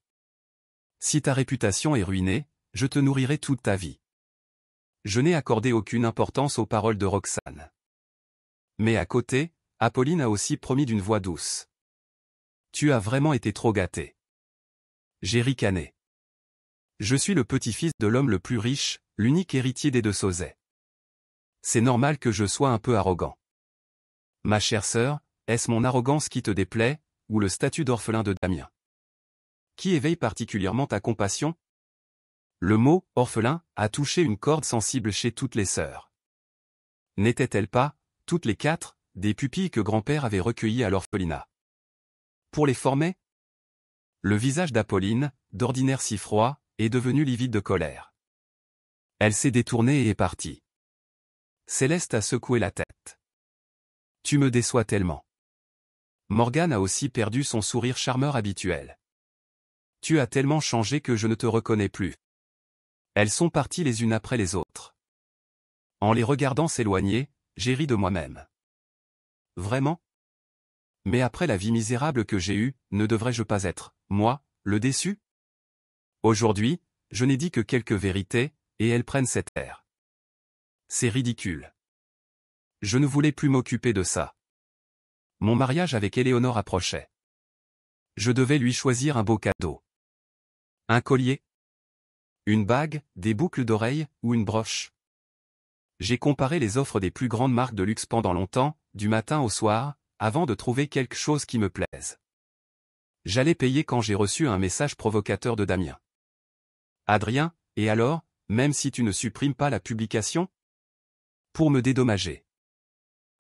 Si ta réputation est ruinée, je te nourrirai toute ta vie. Je n'ai accordé aucune importance aux paroles de Roxane. Mais à côté, Apolline a aussi promis d'une voix douce. Tu as vraiment été trop gâté. J'ai ricané. Je suis le petit-fils de l'homme le plus riche, l'unique héritier des 2 Sauzet. C'est normal que je sois un peu arrogant. Ma chère sœur, est-ce mon arrogance qui te déplaît, ou le statut d'orphelin de Damien? Qui éveille particulièrement ta compassion? Le mot « orphelin » a touché une corde sensible chez toutes les sœurs. N'étaient-elles pas, toutes les 4, des pupilles que grand-père avait recueillies à l'orphelinat? Pour les former? Le visage d'Apolline, d'ordinaire si froid, est devenu livide de colère. Elle s'est détournée et est partie. Céleste a secoué la tête. Tu me déçois tellement. Morgane a aussi perdu son sourire charmeur habituel. Tu as tellement changé que je ne te reconnais plus. Elles sont parties les unes après les autres. En les regardant s'éloigner, j'ai ri de moi-même. Vraiment? Mais après la vie misérable que j'ai eue, ne devrais-je pas être, moi, le déçu? Aujourd'hui, je n'ai dit que quelques vérités, et elles prennent cet air. C'est ridicule. Je ne voulais plus m'occuper de ça. Mon mariage avec Éléonore approchait. Je devais lui choisir un beau cadeau. Un collier? Une bague, des boucles d'oreilles, ou une broche? J'ai comparé les offres des plus grandes marques de luxe pendant longtemps, du matin au soir, avant de trouver quelque chose qui me plaise. J'allais payer quand j'ai reçu un message provocateur de Damien. Adrien, et alors, même si tu ne supprimes pas la publication? Pour me dédommager.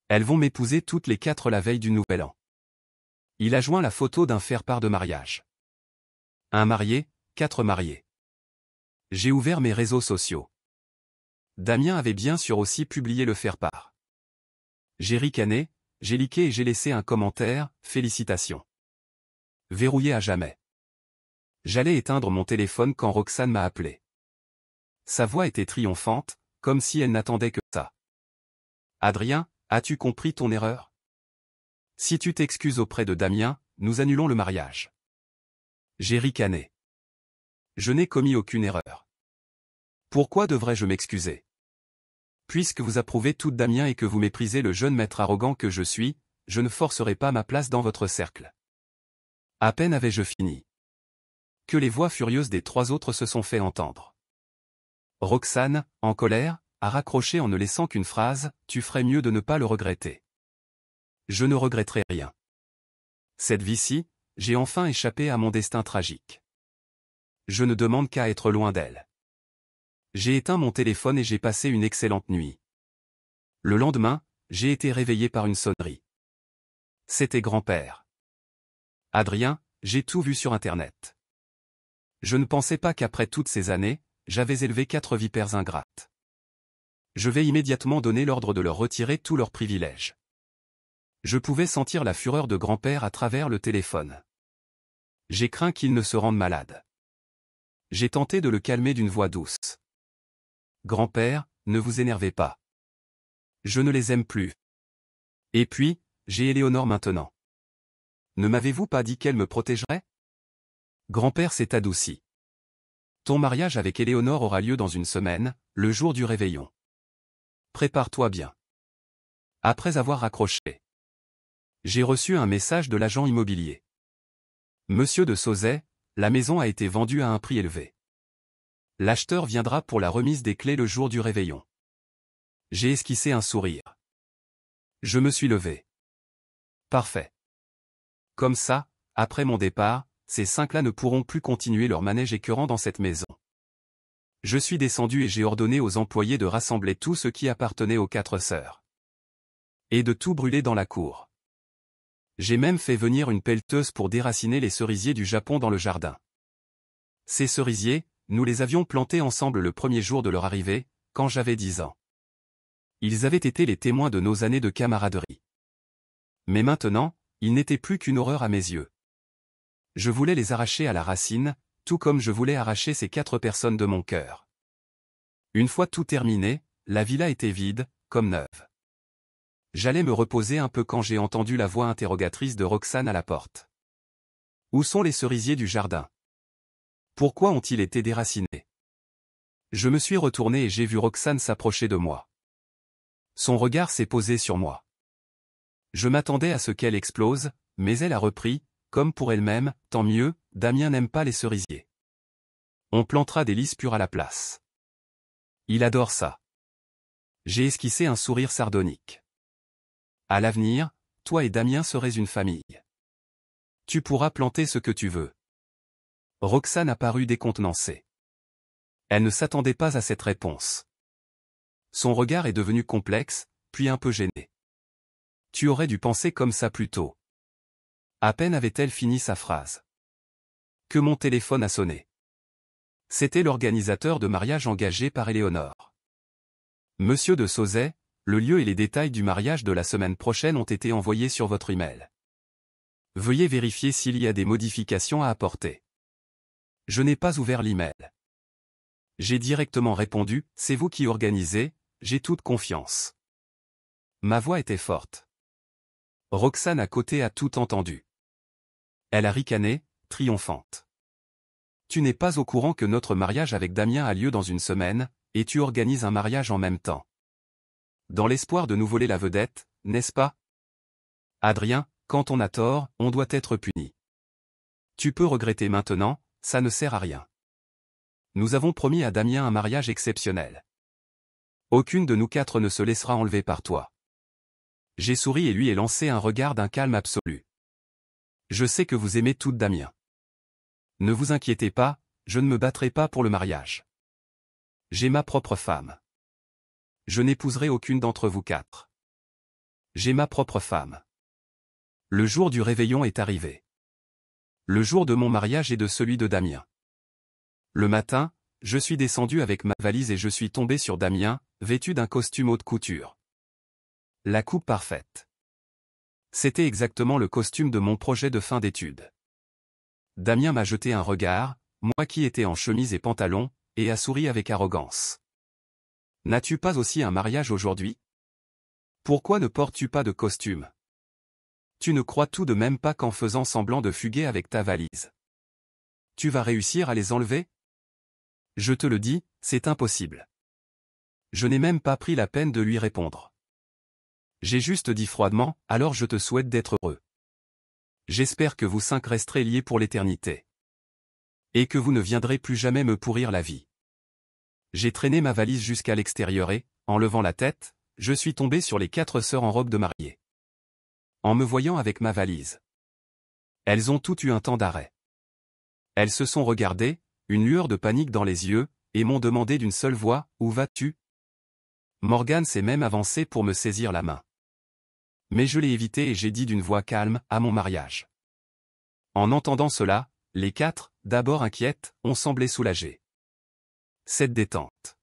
Elles vont m'épouser toutes les 4 la veille du Nouvel An. Il a joint la photo d'un faire-part de mariage. Un marié, 4 mariés. J'ai ouvert mes réseaux sociaux. Damien avait bien sûr aussi publié le faire-part. J'ai ricané, j'ai liké et j'ai laissé un commentaire, félicitations. Verrouillé à jamais. J'allais éteindre mon téléphone quand Roxane m'a appelé. Sa voix était triomphante, comme si elle n'attendait que ça. Adrien, as-tu compris ton erreur? Si tu t'excuses auprès de Damien, nous annulons le mariage. J'ai ricané. Je n'ai commis aucune erreur. Pourquoi devrais-je m'excuser? Puisque vous approuvez tout Damien et que vous méprisez le jeune maître arrogant que je suis, je ne forcerai pas ma place dans votre cercle. À peine avais-je fini que les voix furieuses des 3 autres se sont fait entendre. Roxane, en colère, a raccroché en ne laissant qu'une phrase, « Tu ferais mieux de ne pas le regretter. » Je ne regretterai rien. Cette vie-ci, j'ai enfin échappé à mon destin tragique. Je ne demande qu'à être loin d'elle. J'ai éteint mon téléphone et j'ai passé une excellente nuit. Le lendemain, j'ai été réveillé par une sonnerie. C'était grand-père. Adrien, j'ai tout vu sur Internet. Je ne pensais pas qu'après toutes ces années, j'avais élevé 4 vipères ingrates. Je vais immédiatement donner l'ordre de leur retirer tous leurs privilèges. Je pouvais sentir la fureur de grand-père à travers le téléphone. J'ai craint qu'il ne se rende malade. J'ai tenté de le calmer d'une voix douce. Grand-père, ne vous énervez pas. Je ne les aime plus. Et puis, j'ai Éléonore maintenant. Ne m'avez-vous pas dit qu'elle me protégerait? Grand-père s'est adouci. Ton mariage avec Éléonore aura lieu dans une semaine, le jour du réveillon. Prépare-toi bien. Après avoir raccroché, j'ai reçu un message de l'agent immobilier. Monsieur de Sauzet, la maison a été vendue à un prix élevé. L'acheteur viendra pour la remise des clés le jour du réveillon. J'ai esquissé un sourire. Je me suis levé. Parfait. Comme ça, après mon départ, ces 5-là ne pourront plus continuer leur manège écœurant dans cette maison. Je suis descendu et j'ai ordonné aux employés de rassembler tout ce qui appartenait aux 4 sœurs. Et de tout brûler dans la cour. J'ai même fait venir une pelleteuse pour déraciner les cerisiers du Japon dans le jardin. Ces cerisiers, nous les avions plantés ensemble le premier jour de leur arrivée, quand j'avais 10 ans. Ils avaient été les témoins de nos années de camaraderie. Mais maintenant, ils n'étaient plus qu'une horreur à mes yeux. Je voulais les arracher à la racine, tout comme je voulais arracher ces 4 personnes de mon cœur. Une fois tout terminé, la villa était vide, comme neuve. J'allais me reposer un peu quand j'ai entendu la voix interrogatrice de Roxane à la porte. « Où sont les cerisiers du jardin? Pourquoi ont-ils été déracinés ?» Je me suis retourné et j'ai vu Roxane s'approcher de moi. Son regard s'est posé sur moi. Je m'attendais à ce qu'elle explose, mais elle a repris, comme pour elle-même, « Tant mieux, Damien n'aime pas les cerisiers. On plantera des lys purs à la place. Il adore ça. » J'ai esquissé un sourire sardonique. À l'avenir, toi et Damien serez une famille. Tu pourras planter ce que tu veux. Roxane a paru décontenancée. Elle ne s'attendait pas à cette réponse. Son regard est devenu complexe, puis un peu gêné. Tu aurais dû penser comme ça plus tôt. À peine avait-elle fini sa phrase que mon téléphone a sonné. C'était l'organisateur de mariage engagé par Éléonore. Monsieur de Sauzet, le lieu et les détails du mariage de la semaine prochaine ont été envoyés sur votre email. Veuillez vérifier s'il y a des modifications à apporter. Je n'ai pas ouvert l'email. J'ai directement répondu, c'est vous qui organisez, j'ai toute confiance. Ma voix était forte. Roxane à côté a tout entendu. Elle a ricané, triomphante. Tu n'es pas au courant que notre mariage avec Damien a lieu dans une semaine, et tu organises un mariage en même temps. Dans l'espoir de nous voler la vedette, n'est-ce pas? Adrien, quand on a tort, on doit être puni. Tu peux regretter maintenant, ça ne sert à rien. Nous avons promis à Damien un mariage exceptionnel. Aucune de nous 4 ne se laissera enlever par toi. J'ai souri et lui ai lancé un regard d'un calme absolu. Je sais que vous aimez toutes Damien. Ne vous inquiétez pas, je ne me battrai pas pour le mariage. J'ai ma propre femme. Je n'épouserai aucune d'entre vous 4. J'ai ma propre femme. Le jour du réveillon est arrivé. Le jour de mon mariage et de celui de Damien. Le matin, je suis descendu avec ma valise et je suis tombé sur Damien, vêtu d'un costume haute couture. La coupe parfaite. C'était exactement le costume de mon projet de fin d'études. Damien m'a jeté un regard, moi qui étais en chemise et pantalon, et a souri avec arrogance. N'as-tu pas aussi un mariage aujourd'hui? Pourquoi ne portes-tu pas de costume? Tu ne crois tout de même pas qu'en faisant semblant de fuguer avec ta valise, tu vas réussir à les enlever? Je te le dis, c'est impossible. Je n'ai même pas pris la peine de lui répondre. J'ai juste dit froidement, alors je te souhaite d'être heureux. J'espère que vous 5 resterez liés pour l'éternité. Et que vous ne viendrez plus jamais me pourrir la vie. J'ai traîné ma valise jusqu'à l'extérieur et, en levant la tête, je suis tombé sur les 4 sœurs en robe de mariée. En me voyant avec ma valise. Elles ont toutes eu un temps d'arrêt. Elles se sont regardées, une lueur de panique dans les yeux, et m'ont demandé d'une seule voix, « Où vas-tu » Morgane s'est même avancée pour me saisir la main. Mais je l'ai évité et j'ai dit d'une voix calme, « À mon mariage ». En entendant cela, les 4, d'abord inquiètes, ont semblé soulagées. Cette détente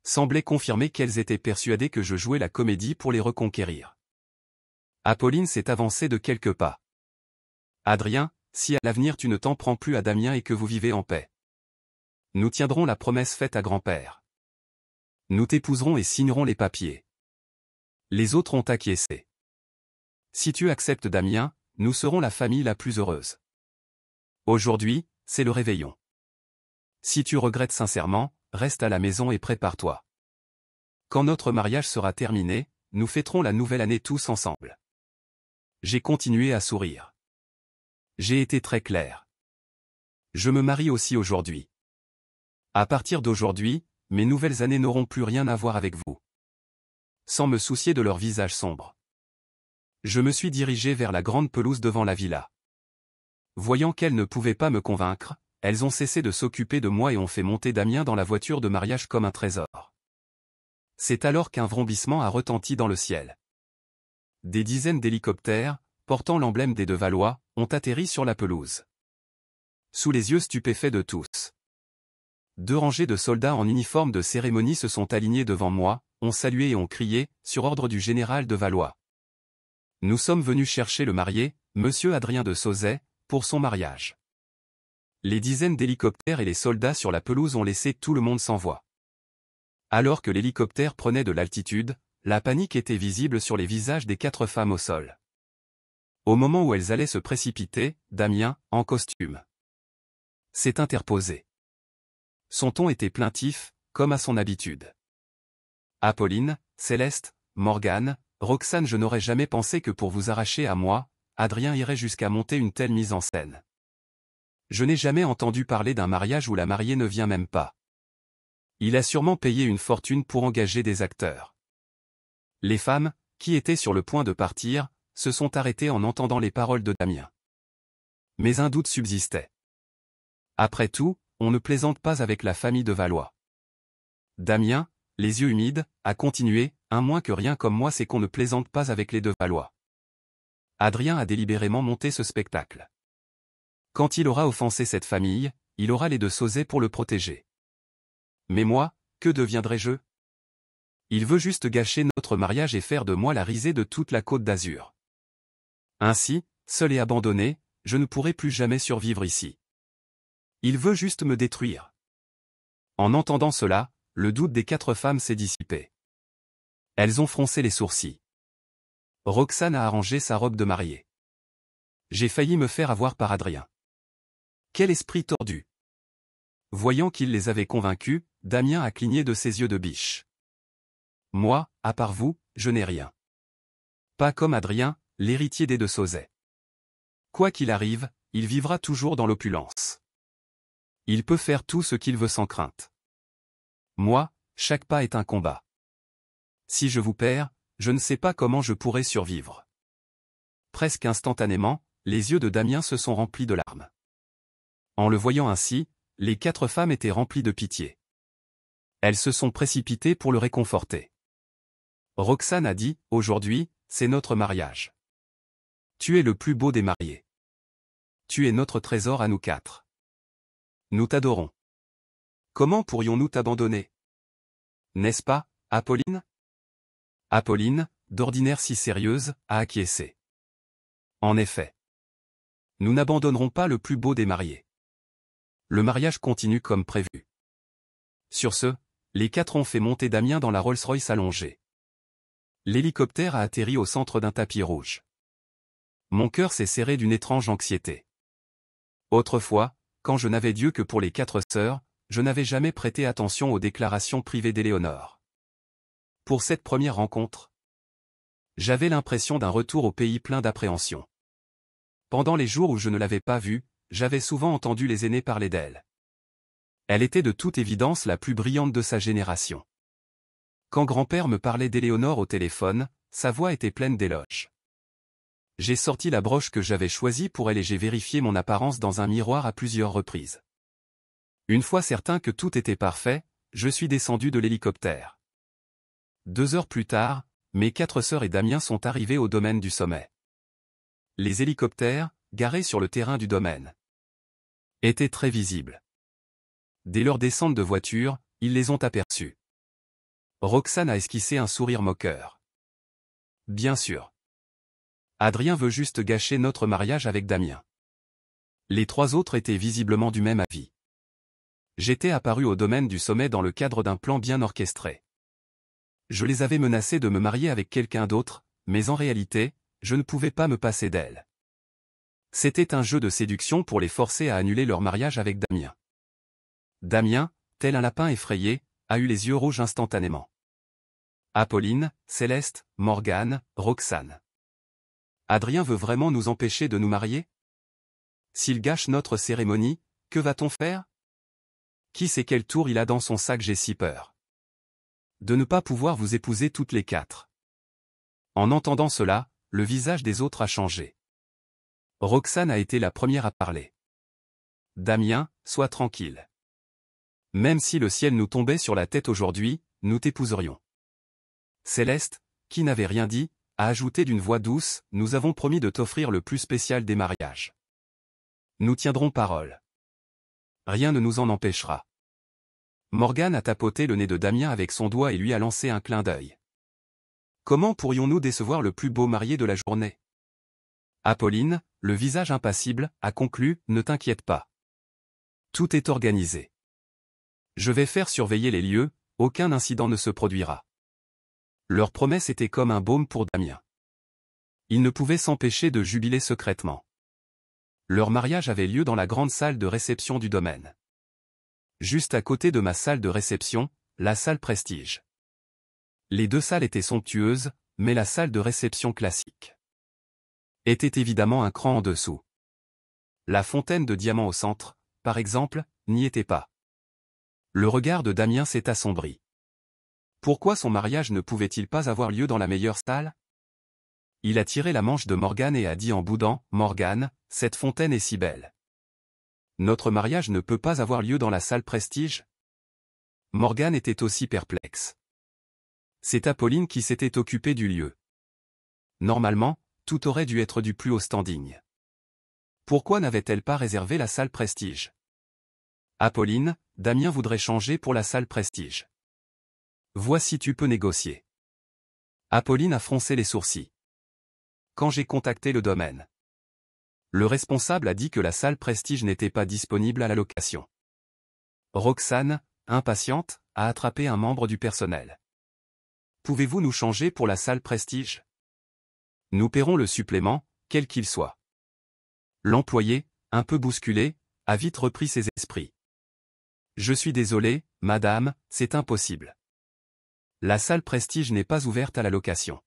semblait confirmer qu'elles étaient persuadées que je jouais la comédie pour les reconquérir. Apolline s'est avancée de quelques pas. « Adrien, si à l'avenir tu ne t'en prends plus à Damien et que vous vivez en paix, nous tiendrons la promesse faite à grand-père. Nous t'épouserons et signerons les papiers. » Les autres ont acquiescé. Si tu acceptes Damien, nous serons la famille la plus heureuse. Aujourd'hui, c'est le réveillon. Si tu regrettes sincèrement, reste à la maison et prépare-toi. Quand notre mariage sera terminé, nous fêterons la nouvelle année tous ensemble. J'ai continué à sourire. J'ai été très clair. Je me marie aussi aujourd'hui. À partir d'aujourd'hui, mes nouvelles années n'auront plus rien à voir avec vous. Sans me soucier de leur visage sombre. Je me suis dirigé vers la grande pelouse devant la villa. Voyant qu'elles ne pouvaient pas me convaincre, elles ont cessé de s'occuper de moi et ont fait monter Damien dans la voiture de mariage comme un trésor. C'est alors qu'un vrombissement a retenti dans le ciel. Des dizaines d'hélicoptères, portant l'emblème des De Valois, ont atterri sur la pelouse. Sous les yeux stupéfaits de tous. 2 rangées de soldats en uniforme de cérémonie se sont alignés devant moi, ont salué et ont crié, sur ordre du général de Valois. Nous sommes venus chercher le marié, monsieur Adrien de Sauzet, pour son mariage. Les dizaines d'hélicoptères et les soldats sur la pelouse ont laissé tout le monde sans voix. Alors que l'hélicoptère prenait de l'altitude, la panique était visible sur les visages des 4 femmes au sol. Au moment où elles allaient se précipiter, Damien, en costume, s'est interposé. Son ton était plaintif, comme à son habitude. Apolline, Céleste, Morgane, Roxane, je n'aurais jamais pensé que pour vous arracher à moi, Adrien irait jusqu'à monter une telle mise en scène. Je n'ai jamais entendu parler d'un mariage où la mariée ne vient même pas. Il a sûrement payé une fortune pour engager des acteurs. Les femmes, qui étaient sur le point de partir, se sont arrêtées en entendant les paroles de Damien. Mais un doute subsistait. Après tout, on ne plaisante pas avec la famille de Valois. Damien, les yeux humides, a continué, un moins que rien comme moi c'est qu'on ne plaisante pas avec les De Valois. Adrien a délibérément monté ce spectacle. Quand il aura offensé cette famille, il aura les De Sauzet pour le protéger. Mais moi, que deviendrai-je? Il veut juste gâcher notre mariage et faire de moi la risée de toute la Côte d'Azur. Ainsi, seul et abandonné, je ne pourrai plus jamais survivre ici. Il veut juste me détruire. En entendant cela, le doute des 4 femmes s'est dissipé. Elles ont froncé les sourcils. Roxane a arrangé sa robe de mariée. J'ai failli me faire avoir par Adrien. Quel esprit tordu! Voyant qu'il les avait convaincus, Damien a cligné de ses yeux de biche. Moi, à part vous, je n'ai rien. Pas comme Adrien, l'héritier des De Sauzet. Quoi qu'il arrive, il vivra toujours dans l'opulence. Il peut faire tout ce qu'il veut sans crainte. Moi, chaque pas est un combat. Si je vous perds, je ne sais pas comment je pourrai survivre. Presque instantanément, les yeux de Damien se sont remplis de larmes. En le voyant ainsi, les 4 femmes étaient remplies de pitié. Elles se sont précipitées pour le réconforter. Roxane a dit, « Aujourd'hui, c'est notre mariage. Tu es le plus beau des mariés. Tu es notre trésor à nous 4. Nous t'adorons. Comment pourrions-nous t'abandonner? N'est-ce pas, Apolline ?» Apolline, d'ordinaire si sérieuse, a acquiescé. En effet. Nous n'abandonnerons pas le plus beau des mariés. Le mariage continue comme prévu. Sur ce, les 4 ont fait monter Damien dans la Rolls-Royce allongée. L'hélicoptère a atterri au centre d'un tapis rouge. Mon cœur s'est serré d'une étrange anxiété. Autrefois, quand je n'avais Dieu que pour les 4 sœurs, je n'avais jamais prêté attention aux déclarations privées d'Éléonore. Pour cette première rencontre, j'avais l'impression d'un retour au pays plein d'appréhension. Pendant les jours où je ne l'avais pas vue, j'avais souvent entendu les aînés parler d'elle. Elle était de toute évidence la plus brillante de sa génération. Quand grand-père me parlait d'Éléonore au téléphone, sa voix était pleine d'éloges. J'ai sorti la broche que j'avais choisie pour elle et j'ai vérifié mon apparence dans un miroir à plusieurs reprises. Une fois certain que tout était parfait, je suis descendu de l'hélicoptère. 2 heures plus tard, mes 4 sœurs et Damien sont arrivés au domaine du sommet. Les hélicoptères, garés sur le terrain du domaine, étaient très visibles. Dès leur descente de voiture, ils les ont aperçus. Roxane a esquissé un sourire moqueur. Bien sûr. Adrien veut juste gâcher notre mariage avec Damien. Les 3 autres étaient visiblement du même avis. J'étais apparu au domaine du sommet dans le cadre d'un plan bien orchestré. Je les avais menacés de me marier avec quelqu'un d'autre, mais en réalité, je ne pouvais pas me passer d'elle. C'était un jeu de séduction pour les forcer à annuler leur mariage avec Damien. Damien, tel un lapin effrayé, a eu les yeux rouges instantanément. Apolline, Céleste, Morgane, Roxane. Adrien veut vraiment nous empêcher de nous marier? S'il gâche notre cérémonie, que va-t-on faire? Qui sait quel tour il a dans son sac? J'ai si peur de ne pas pouvoir vous épouser toutes les 4. En entendant cela, le visage des autres a changé. Roxane a été la première à parler. Damien, sois tranquille. Même si le ciel nous tombait sur la tête aujourd'hui, nous t'épouserions. Céleste, qui n'avait rien dit, a ajouté d'une voix douce, nous avons promis de t'offrir le plus spécial des mariages. Nous tiendrons parole. Rien ne nous en empêchera. Morgane a tapoté le nez de Damien avec son doigt et lui a lancé un clin d'œil. Comment pourrions-nous décevoir le plus beau marié de la journée? Apolline, le visage impassible, a conclu, ne t'inquiète pas. Tout est organisé. Je vais faire surveiller les lieux, aucun incident ne se produira. Leur promesse était comme un baume pour Damien. Il ne pouvait s'empêcher de jubiler secrètement. Leur mariage avait lieu dans la grande salle de réception du domaine. Juste à côté de ma salle de réception, la salle Prestige. Les deux salles étaient somptueuses, mais la salle de réception classique était évidemment un cran en dessous. La fontaine de diamants au centre, par exemple, n'y était pas. Le regard de Damien s'est assombri. Pourquoi son mariage ne pouvait-il pas avoir lieu dans la meilleure salle? Il a tiré la manche de Morgane et a dit en boudant, « Morgane, cette fontaine est si belle. Notre mariage ne peut pas avoir lieu dans la salle Prestige ?» Morgane était aussi perplexe. C'est Apolline qui s'était occupée du lieu. Normalement, tout aurait dû être du plus haut standing. Pourquoi n'avait-elle pas réservé la salle Prestige? Apolline, Damien voudrait changer pour la salle Prestige. Vois si tu peux négocier. Apolline a froncé les sourcils. Quand j'ai contacté le domaine, le responsable a dit que la salle Prestige n'était pas disponible à la location. Roxane, impatiente, a attrapé un membre du personnel. Pouvez-vous nous changer pour la salle Prestige? Nous paierons le supplément, quel qu'il soit. L'employé, un peu bousculé, a vite repris ses esprits. Je suis désolé, madame, c'est impossible. La salle Prestige n'est pas ouverte à la location.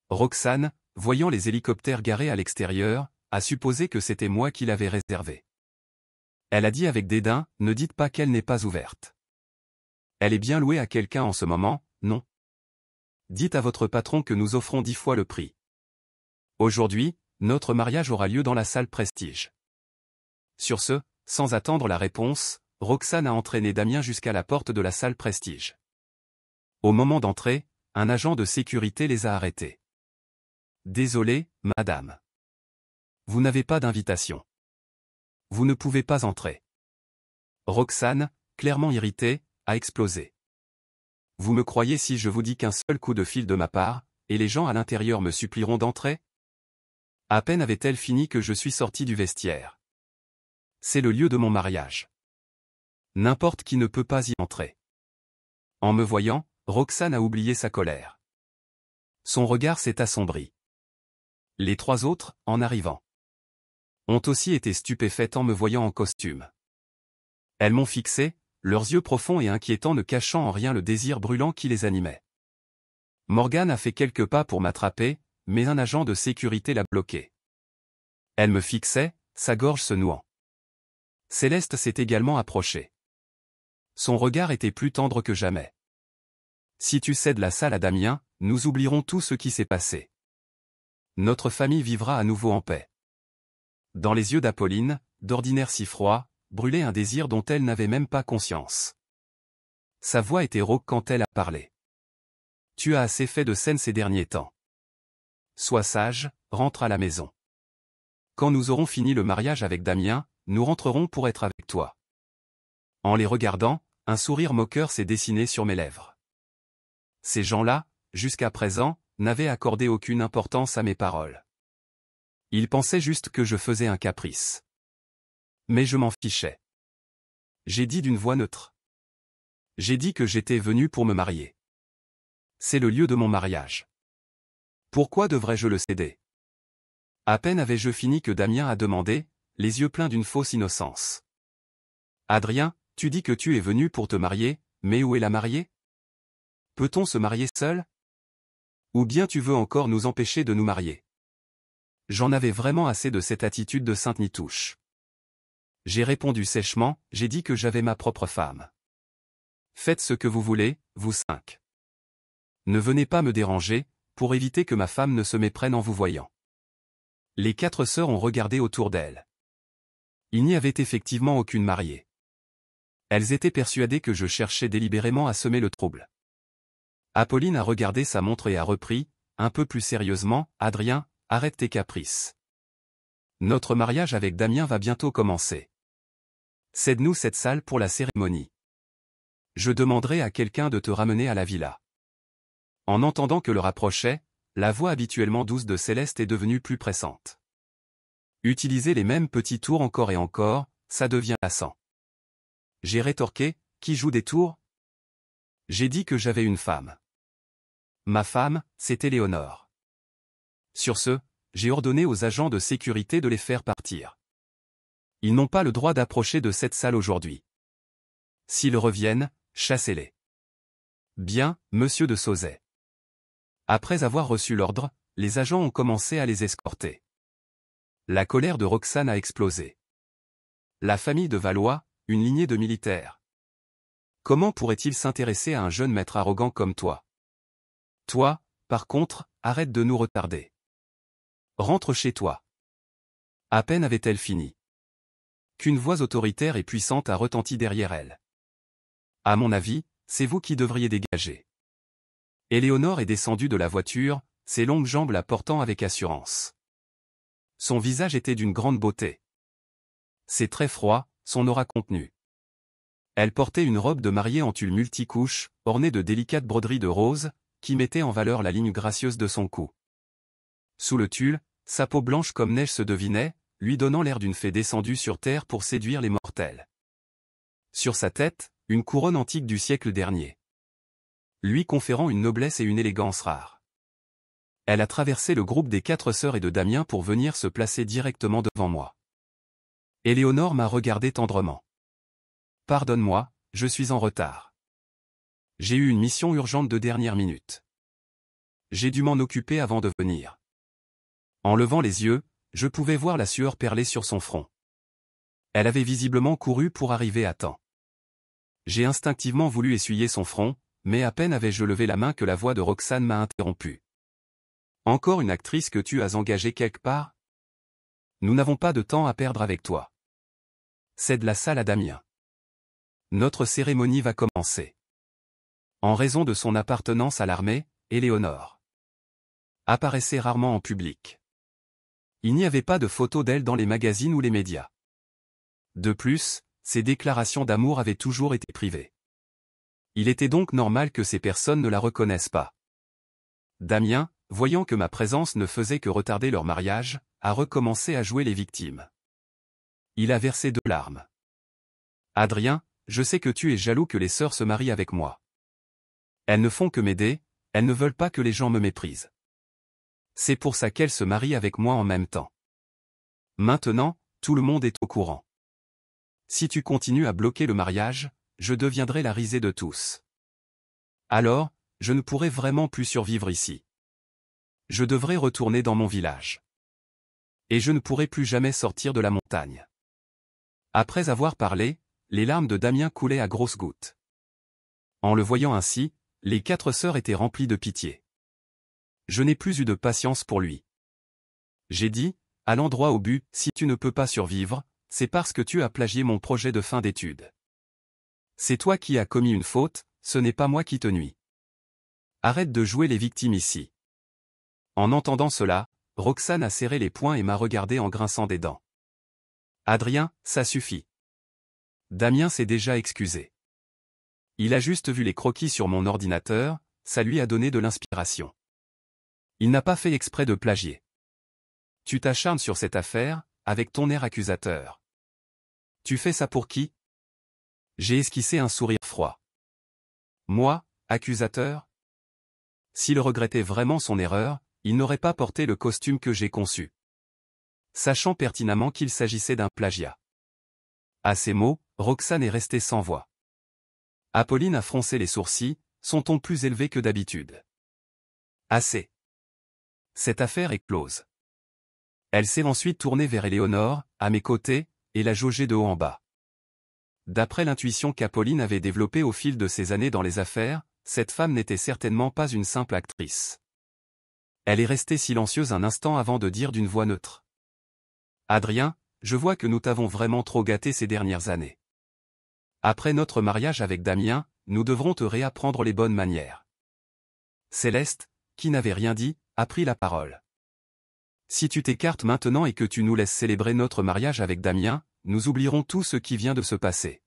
Roxane, voyant les hélicoptères garés à l'extérieur, a supposé que c'était moi qui l'avais réservée. Elle a dit avec dédain, ne dites pas qu'elle n'est pas ouverte. Elle est bien louée à quelqu'un en ce moment, non? Dites à votre patron que nous offrons 10 fois le prix. Aujourd'hui, notre mariage aura lieu dans la salle Prestige. Sur ce, sans attendre la réponse, Roxane a entraîné Damien jusqu'à la porte de la salle Prestige. Au moment d'entrer, un agent de sécurité les a arrêtés. Désolé, madame. Vous n'avez pas d'invitation. Vous ne pouvez pas entrer. Roxane, clairement irritée, a explosé. Vous me croyez si je vous dis qu'un seul coup de fil de ma part, et les gens à l'intérieur me supplieront d'entrer? À peine avait-elle fini que je suis sorti du vestiaire. C'est le lieu de mon mariage. N'importe qui ne peut pas y entrer. En me voyant, Roxane a oublié sa colère. Son regard s'est assombri. Les trois autres, en arrivant, ont aussi été stupéfaites en me voyant en costume. Elles m'ont fixé, leurs yeux profonds et inquiétants ne cachant en rien le désir brûlant qui les animait. Morgane a fait quelques pas pour m'attraper, mais un agent de sécurité l'a bloqué. Elle me fixait, sa gorge se nouant. Céleste s'est également approchée. Son regard était plus tendre que jamais. Si tu cèdes la salle à Damien, nous oublierons tout ce qui s'est passé. Notre famille vivra à nouveau en paix. Dans les yeux d'Apolline, d'ordinaire si froid, brûlait un désir dont elle n'avait même pas conscience. Sa voix était rauque quand elle a parlé. Tu as assez fait de scènes ces derniers temps. Sois sage, rentre à la maison. Quand nous aurons fini le mariage avec Damien, nous rentrerons pour être avec toi. En les regardant, un sourire moqueur s'est dessiné sur mes lèvres. Ces gens-là, jusqu'à présent, n'avaient accordé aucune importance à mes paroles. Ils pensaient juste que je faisais un caprice. Mais je m'en fichais. J'ai dit d'une voix neutre. J'ai dit que j'étais venu pour me marier. C'est le lieu de mon mariage. Pourquoi devrais-je le céder? À peine avais-je fini que Damien a demandé, les yeux pleins d'une fausse innocence. Adrien, tu dis que tu es venu pour te marier, mais où est la mariée? Peut-on se marier seul? Ou bien tu veux encore nous empêcher de nous marier? J'en avais vraiment assez de cette attitude de Sainte-Nitouche. J'ai répondu sèchement, j'ai dit que j'avais ma propre femme. Faites ce que vous voulez, vous cinq. Ne venez pas me déranger, pour éviter que ma femme ne se méprenne en vous voyant. Les 4 sœurs ont regardé autour d'elles. Il n'y avait effectivement aucune mariée. Elles étaient persuadées que je cherchais délibérément à semer le trouble. Apolline a regardé sa montre et a repris, un peu plus sérieusement, « Adrien, arrête tes caprices. Notre mariage avec Damien va bientôt commencer. Cède-nous cette salle pour la cérémonie. Je demanderai à quelqu'un de te ramener à la villa. » En entendant que le rapprochait, la voix habituellement douce de Céleste est devenue plus pressante. Utiliser les mêmes petits tours encore et encore, ça devient lassant. J'ai rétorqué, « Qui joue des tours ? J'ai dit que j'avais une femme. Ma femme, c'est Éléonore. » Sur ce, j'ai ordonné aux agents de sécurité de les faire partir. Ils n'ont pas le droit d'approcher de cette salle aujourd'hui. S'ils reviennent, chassez-les. Bien, monsieur de Sauzet. Après avoir reçu l'ordre, les agents ont commencé à les escorter. La colère de Roxane a explosé. La famille de Valois, une lignée de militaires. Comment pourrait-il s'intéresser à un jeune maître arrogant comme toi? Toi, par contre, arrête de nous retarder. Rentre chez toi. À peine avait-elle fini qu'une voix autoritaire et puissante a retenti derrière elle. À mon avis, c'est vous qui devriez dégager. Éléonore est descendue de la voiture, ses longues jambes la portant avec assurance. Son visage était d'une grande beauté. Ses traits froids, son aura contenue. Elle portait une robe de mariée en tulle multicouche, ornée de délicates broderies de rose, qui mettait en valeur la ligne gracieuse de son cou. Sous le tulle, sa peau blanche comme neige se devinait, lui donnant l'air d'une fée descendue sur terre pour séduire les mortels. Sur sa tête, une couronne antique du siècle dernier. Lui conférant une noblesse et une élégance rares. Elle a traversé le groupe des 4 sœurs et de Damien pour venir se placer directement devant moi. Éléonore m'a regardé tendrement. Pardonne-moi, je suis en retard. J'ai eu une mission urgente de dernière minute. J'ai dû m'en occuper avant de venir. En levant les yeux, je pouvais voir la sueur perler sur son front. Elle avait visiblement couru pour arriver à temps. J'ai instinctivement voulu essuyer son front, mais à peine avais-je levé la main que la voix de Roxane m'a interrompu. Encore une actrice que tu as engagée quelque part? Nous n'avons pas de temps à perdre avec toi. Cède la salle à Damien. Notre cérémonie va commencer. En raison de son appartenance à l'armée, Éléonore apparaissait rarement en public. Il n'y avait pas de photos d'elle dans les magazines ou les médias. De plus, ses déclarations d'amour avaient toujours été privées. Il était donc normal que ces personnes ne la reconnaissent pas. Damien, voyant que ma présence ne faisait que retarder leur mariage, a recommencé à jouer les victimes. Il a versé 2 larmes. Adrien, je sais que tu es jaloux que les sœurs se marient avec moi. Elles ne font que m'aider, elles ne veulent pas que les gens me méprisent. C'est pour ça qu'elles se marient avec moi en même temps. Maintenant, tout le monde est au courant. Si tu continues à bloquer le mariage, je deviendrai la risée de tous. Alors, je ne pourrai vraiment plus survivre ici. Je devrais retourner dans mon village. Et je ne pourrai plus jamais sortir de la montagne. Après avoir parlé, les larmes de Damien coulaient à grosses gouttes. En le voyant ainsi, les 4 sœurs étaient remplies de pitié. Je n'ai plus eu de patience pour lui. J'ai dit, allant droit au but, si tu ne peux pas survivre, c'est parce que tu as plagié mon projet de fin d'études. C'est toi qui as commis une faute, ce n'est pas moi qui te nuis. Arrête de jouer les victimes ici. En entendant cela, Roxane a serré les poings et m'a regardé en grinçant des dents. Adrien, ça suffit. Damien s'est déjà excusé. Il a juste vu les croquis sur mon ordinateur, ça lui a donné de l'inspiration. Il n'a pas fait exprès de plagier. Tu t'acharnes sur cette affaire, avec ton air accusateur. Tu fais ça pour qui? J'ai esquissé un sourire froid. Moi, accusateur? S'il regrettait vraiment son erreur, il n'aurait pas porté le costume que j'ai conçu. Sachant pertinemment qu'il s'agissait d'un plagiat. À ces mots, Roxane est restée sans voix. Apolline a froncé les sourcils, son ton plus élevé que d'habitude. Assez. Cette affaire est close. Elle s'est ensuite tournée vers Éléonore, à mes côtés, et l'a jaugée de haut en bas. D'après l'intuition qu'Apolline avait développée au fil de ses années dans les affaires, cette femme n'était certainement pas une simple actrice. Elle est restée silencieuse un instant avant de dire d'une voix neutre. Adrien, je vois que nous t'avons vraiment trop gâté ces dernières années. Après notre mariage avec Damien, nous devrons te réapprendre les bonnes manières. Céleste, qui n'avait rien dit, a pris la parole. Si tu t'écartes maintenant et que tu nous laisses célébrer notre mariage avec Damien, nous oublierons tout ce qui vient de se passer.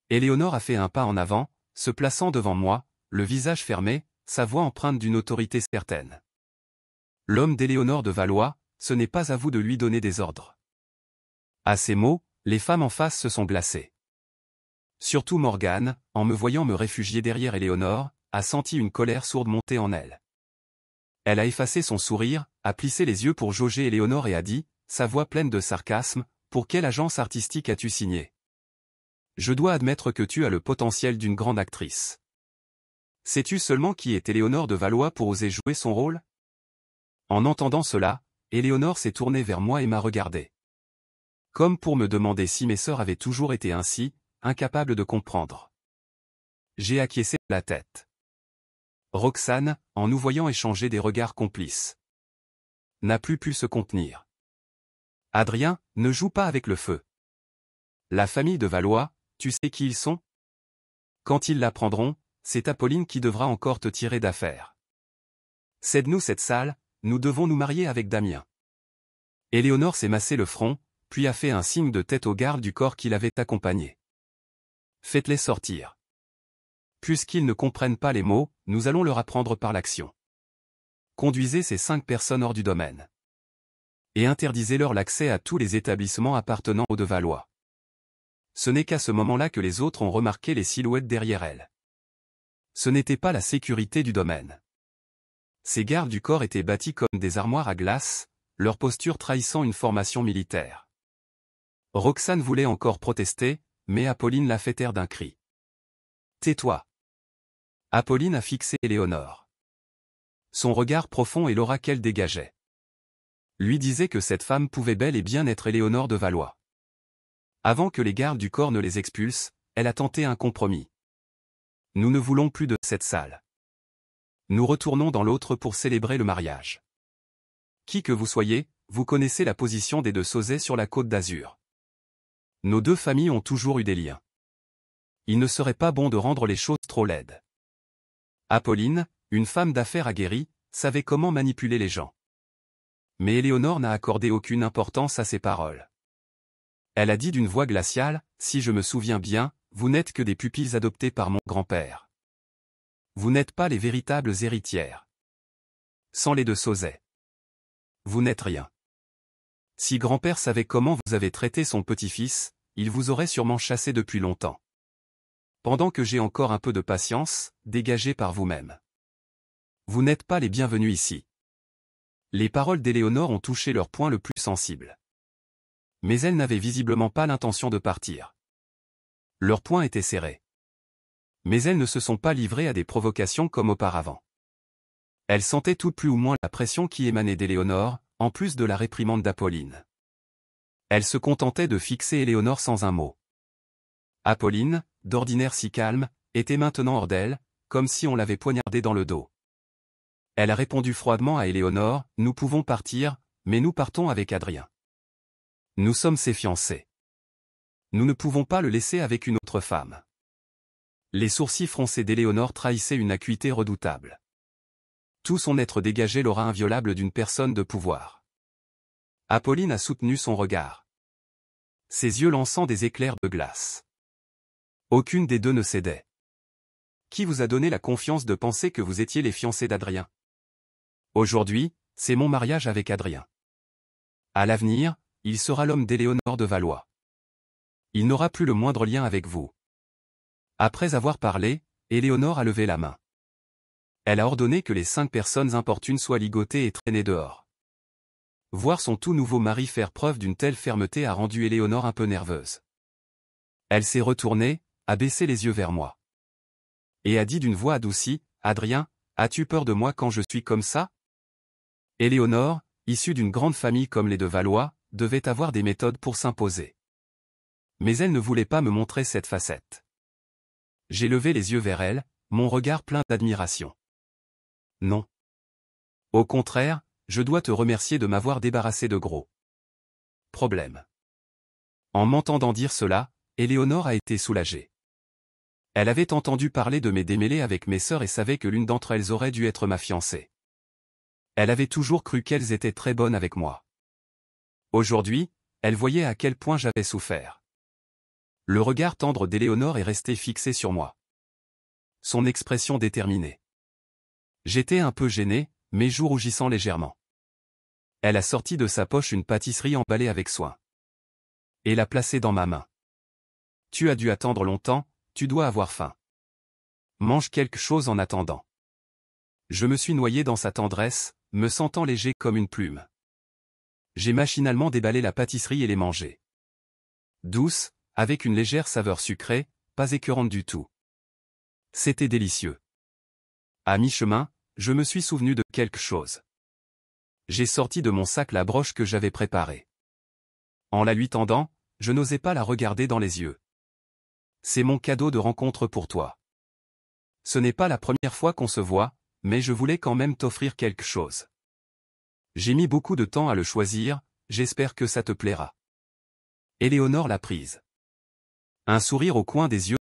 Éléonore a fait un pas en avant, se plaçant devant moi, le visage fermé, sa voix empreinte d'une autorité certaine. L'homme d'Éléonore de Valois, ce n'est pas à vous de lui donner des ordres. À ces mots, les femmes en face se sont glacées. Surtout Morgane, en me voyant me réfugier derrière Éléonore, a senti une colère sourde monter en elle. Elle a effacé son sourire, a plissé les yeux pour jauger Éléonore et a dit, sa voix pleine de sarcasme, « Pour quelle agence artistique as-tu signé ? Je dois admettre que tu as le potentiel d'une grande actrice. Sais-tu seulement qui est Éléonore de Valois pour oser jouer son rôle ?» En entendant cela, Éléonore s'est tournée vers moi et m'a regardé. Comme pour me demander si mes sœurs avaient toujours été ainsi, incapables de comprendre. J'ai acquiescé la tête. Roxane, en nous voyant échanger des regards complices, n'a plus pu se contenir. Adrien, ne joue pas avec le feu. La famille de Valois, tu sais qui ils sont? Quand ils l'apprendront, c'est Apolline qui devra encore te tirer d'affaire. Cède-nous cette salle, nous devons nous marier avec Damien. Éléonore s'est massé le front, puis a fait un signe de tête aux gardes du corps qui l'avaient accompagné. Faites-les sortir. Puisqu'ils ne comprennent pas les mots, nous allons leur apprendre par l'action. Conduisez ces 5 personnes hors du domaine. Et interdisez-leur l'accès à tous les établissements appartenant aux de Valois. Ce n'est qu'à ce moment-là que les autres ont remarqué les silhouettes derrière elles. Ce n'était pas la sécurité du domaine. Ces gardes du corps étaient bâtis comme des armoires à glace, leur posture trahissant une formation militaire. Roxane voulait encore protester, mais Apolline l'a fait taire d'un cri. « Tais-toi !» Apolline a fixé Éléonore. Son regard profond et l'aura qu'elle dégageait lui disait que cette femme pouvait bel et bien être Éléonore de Valois. Avant que les gardes du corps ne les expulsent, elle a tenté un compromis. « Nous ne voulons plus de cette salle. Nous retournons dans l'autre pour célébrer le mariage. Qui que vous soyez, vous connaissez la position des 2 Sauzet sur la Côte d'Azur. Nos 2 familles ont toujours eu des liens. Il ne serait pas bon de rendre les choses trop laides. » Apolline, une femme d'affaires aguerrie, savait comment manipuler les gens. Mais Éléonore n'a accordé aucune importance à ses paroles. Elle a dit d'une voix glaciale, « Si je me souviens bien, vous n'êtes que des pupilles adoptées par mon grand-père. Vous n'êtes pas les véritables héritières. Sans les 2 Sauzet. Vous n'êtes rien. Si grand-père savait comment vous avez traité son petit-fils, il vous aurait sûrement chassé depuis longtemps. Pendant que j'ai encore un peu de patience, dégagez par vous-même. Vous n'êtes pas les bienvenus ici. » Les paroles d'Éléonore ont touché leur point le plus sensible. Mais elle n'avait visiblement pas l'intention de partir. Leur poing était serré. Mais elles ne se sont pas livrées à des provocations comme auparavant. Elles sentaient tout plus ou moins la pression qui émanait d'Éléonore, en plus de la réprimande d'Apolline. Elles se contentaient de fixer Éléonore sans un mot. Apolline, d'ordinaire si calme, était maintenant hors d'elle, comme si on l'avait poignardée dans le dos. Elle a répondu froidement à Éléonore, « Nous pouvons partir, mais nous partons avec Adrien. Nous sommes ses fiancés. Nous ne pouvons pas le laisser avec une autre femme. » Les sourcils froncés d'Éléonore trahissaient une acuité redoutable. Tout son être dégageait l'aura inviolable d'une personne de pouvoir. Apolline a soutenu son regard. Ses yeux lançant des éclairs de glace. Aucune des 2 ne cédait. « Qui vous a donné la confiance de penser que vous étiez les fiancés d'Adrien ? Aujourd'hui, c'est mon mariage avec Adrien. À l'avenir, il sera l'homme d'Éléonore de Valois. Il n'aura plus le moindre lien avec vous. » Après avoir parlé, Éléonore a levé la main. Elle a ordonné que les 5 personnes importunes soient ligotées et traînées dehors. Voir son tout nouveau mari faire preuve d'une telle fermeté a rendu Éléonore un peu nerveuse. Elle s'est retournée, a baissé les yeux vers moi. Et a dit d'une voix adoucie, « Adrien, as-tu peur de moi quand je suis comme ça ?» Éléonore, issue d'une grande famille comme les de Valois, devait avoir des méthodes pour s'imposer. Mais elle ne voulait pas me montrer cette facette. J'ai levé les yeux vers elle, mon regard plein d'admiration. Non. Au contraire, je dois te remercier de m'avoir débarrassé de gros. problème. En m'entendant dire cela, Éléonore a été soulagée. Elle avait entendu parler de mes démêlés avec mes sœurs et savait que l'une d'entre elles aurait dû être ma fiancée. Elle avait toujours cru qu'elles étaient très bonnes avec moi. Aujourd'hui, elle voyait à quel point j'avais souffert. Le regard tendre d'Éléonore est resté fixé sur moi. Son expression déterminée. J'étais un peu gêné, mes joues rougissant légèrement. Elle a sorti de sa poche une pâtisserie emballée avec soin. Et l'a placée dans ma main. Tu as dû attendre longtemps, tu dois avoir faim. Mange quelque chose en attendant. Je me suis noyé dans sa tendresse, me sentant léger comme une plume. J'ai machinalement déballé la pâtisserie et l'ai mangée. Douce, avec une légère saveur sucrée, pas écœurante du tout. C'était délicieux. À mi-chemin, je me suis souvenu de quelque chose. J'ai sorti de mon sac la broche que j'avais préparée. En la lui tendant, je n'osais pas la regarder dans les yeux. C'est mon cadeau de rencontre pour toi. Ce n'est pas la première fois qu'on se voit, mais je voulais quand même t'offrir quelque chose. J'ai mis beaucoup de temps à le choisir, j'espère que ça te plaira. Éléonore l'a prise. Un sourire au coin des yeux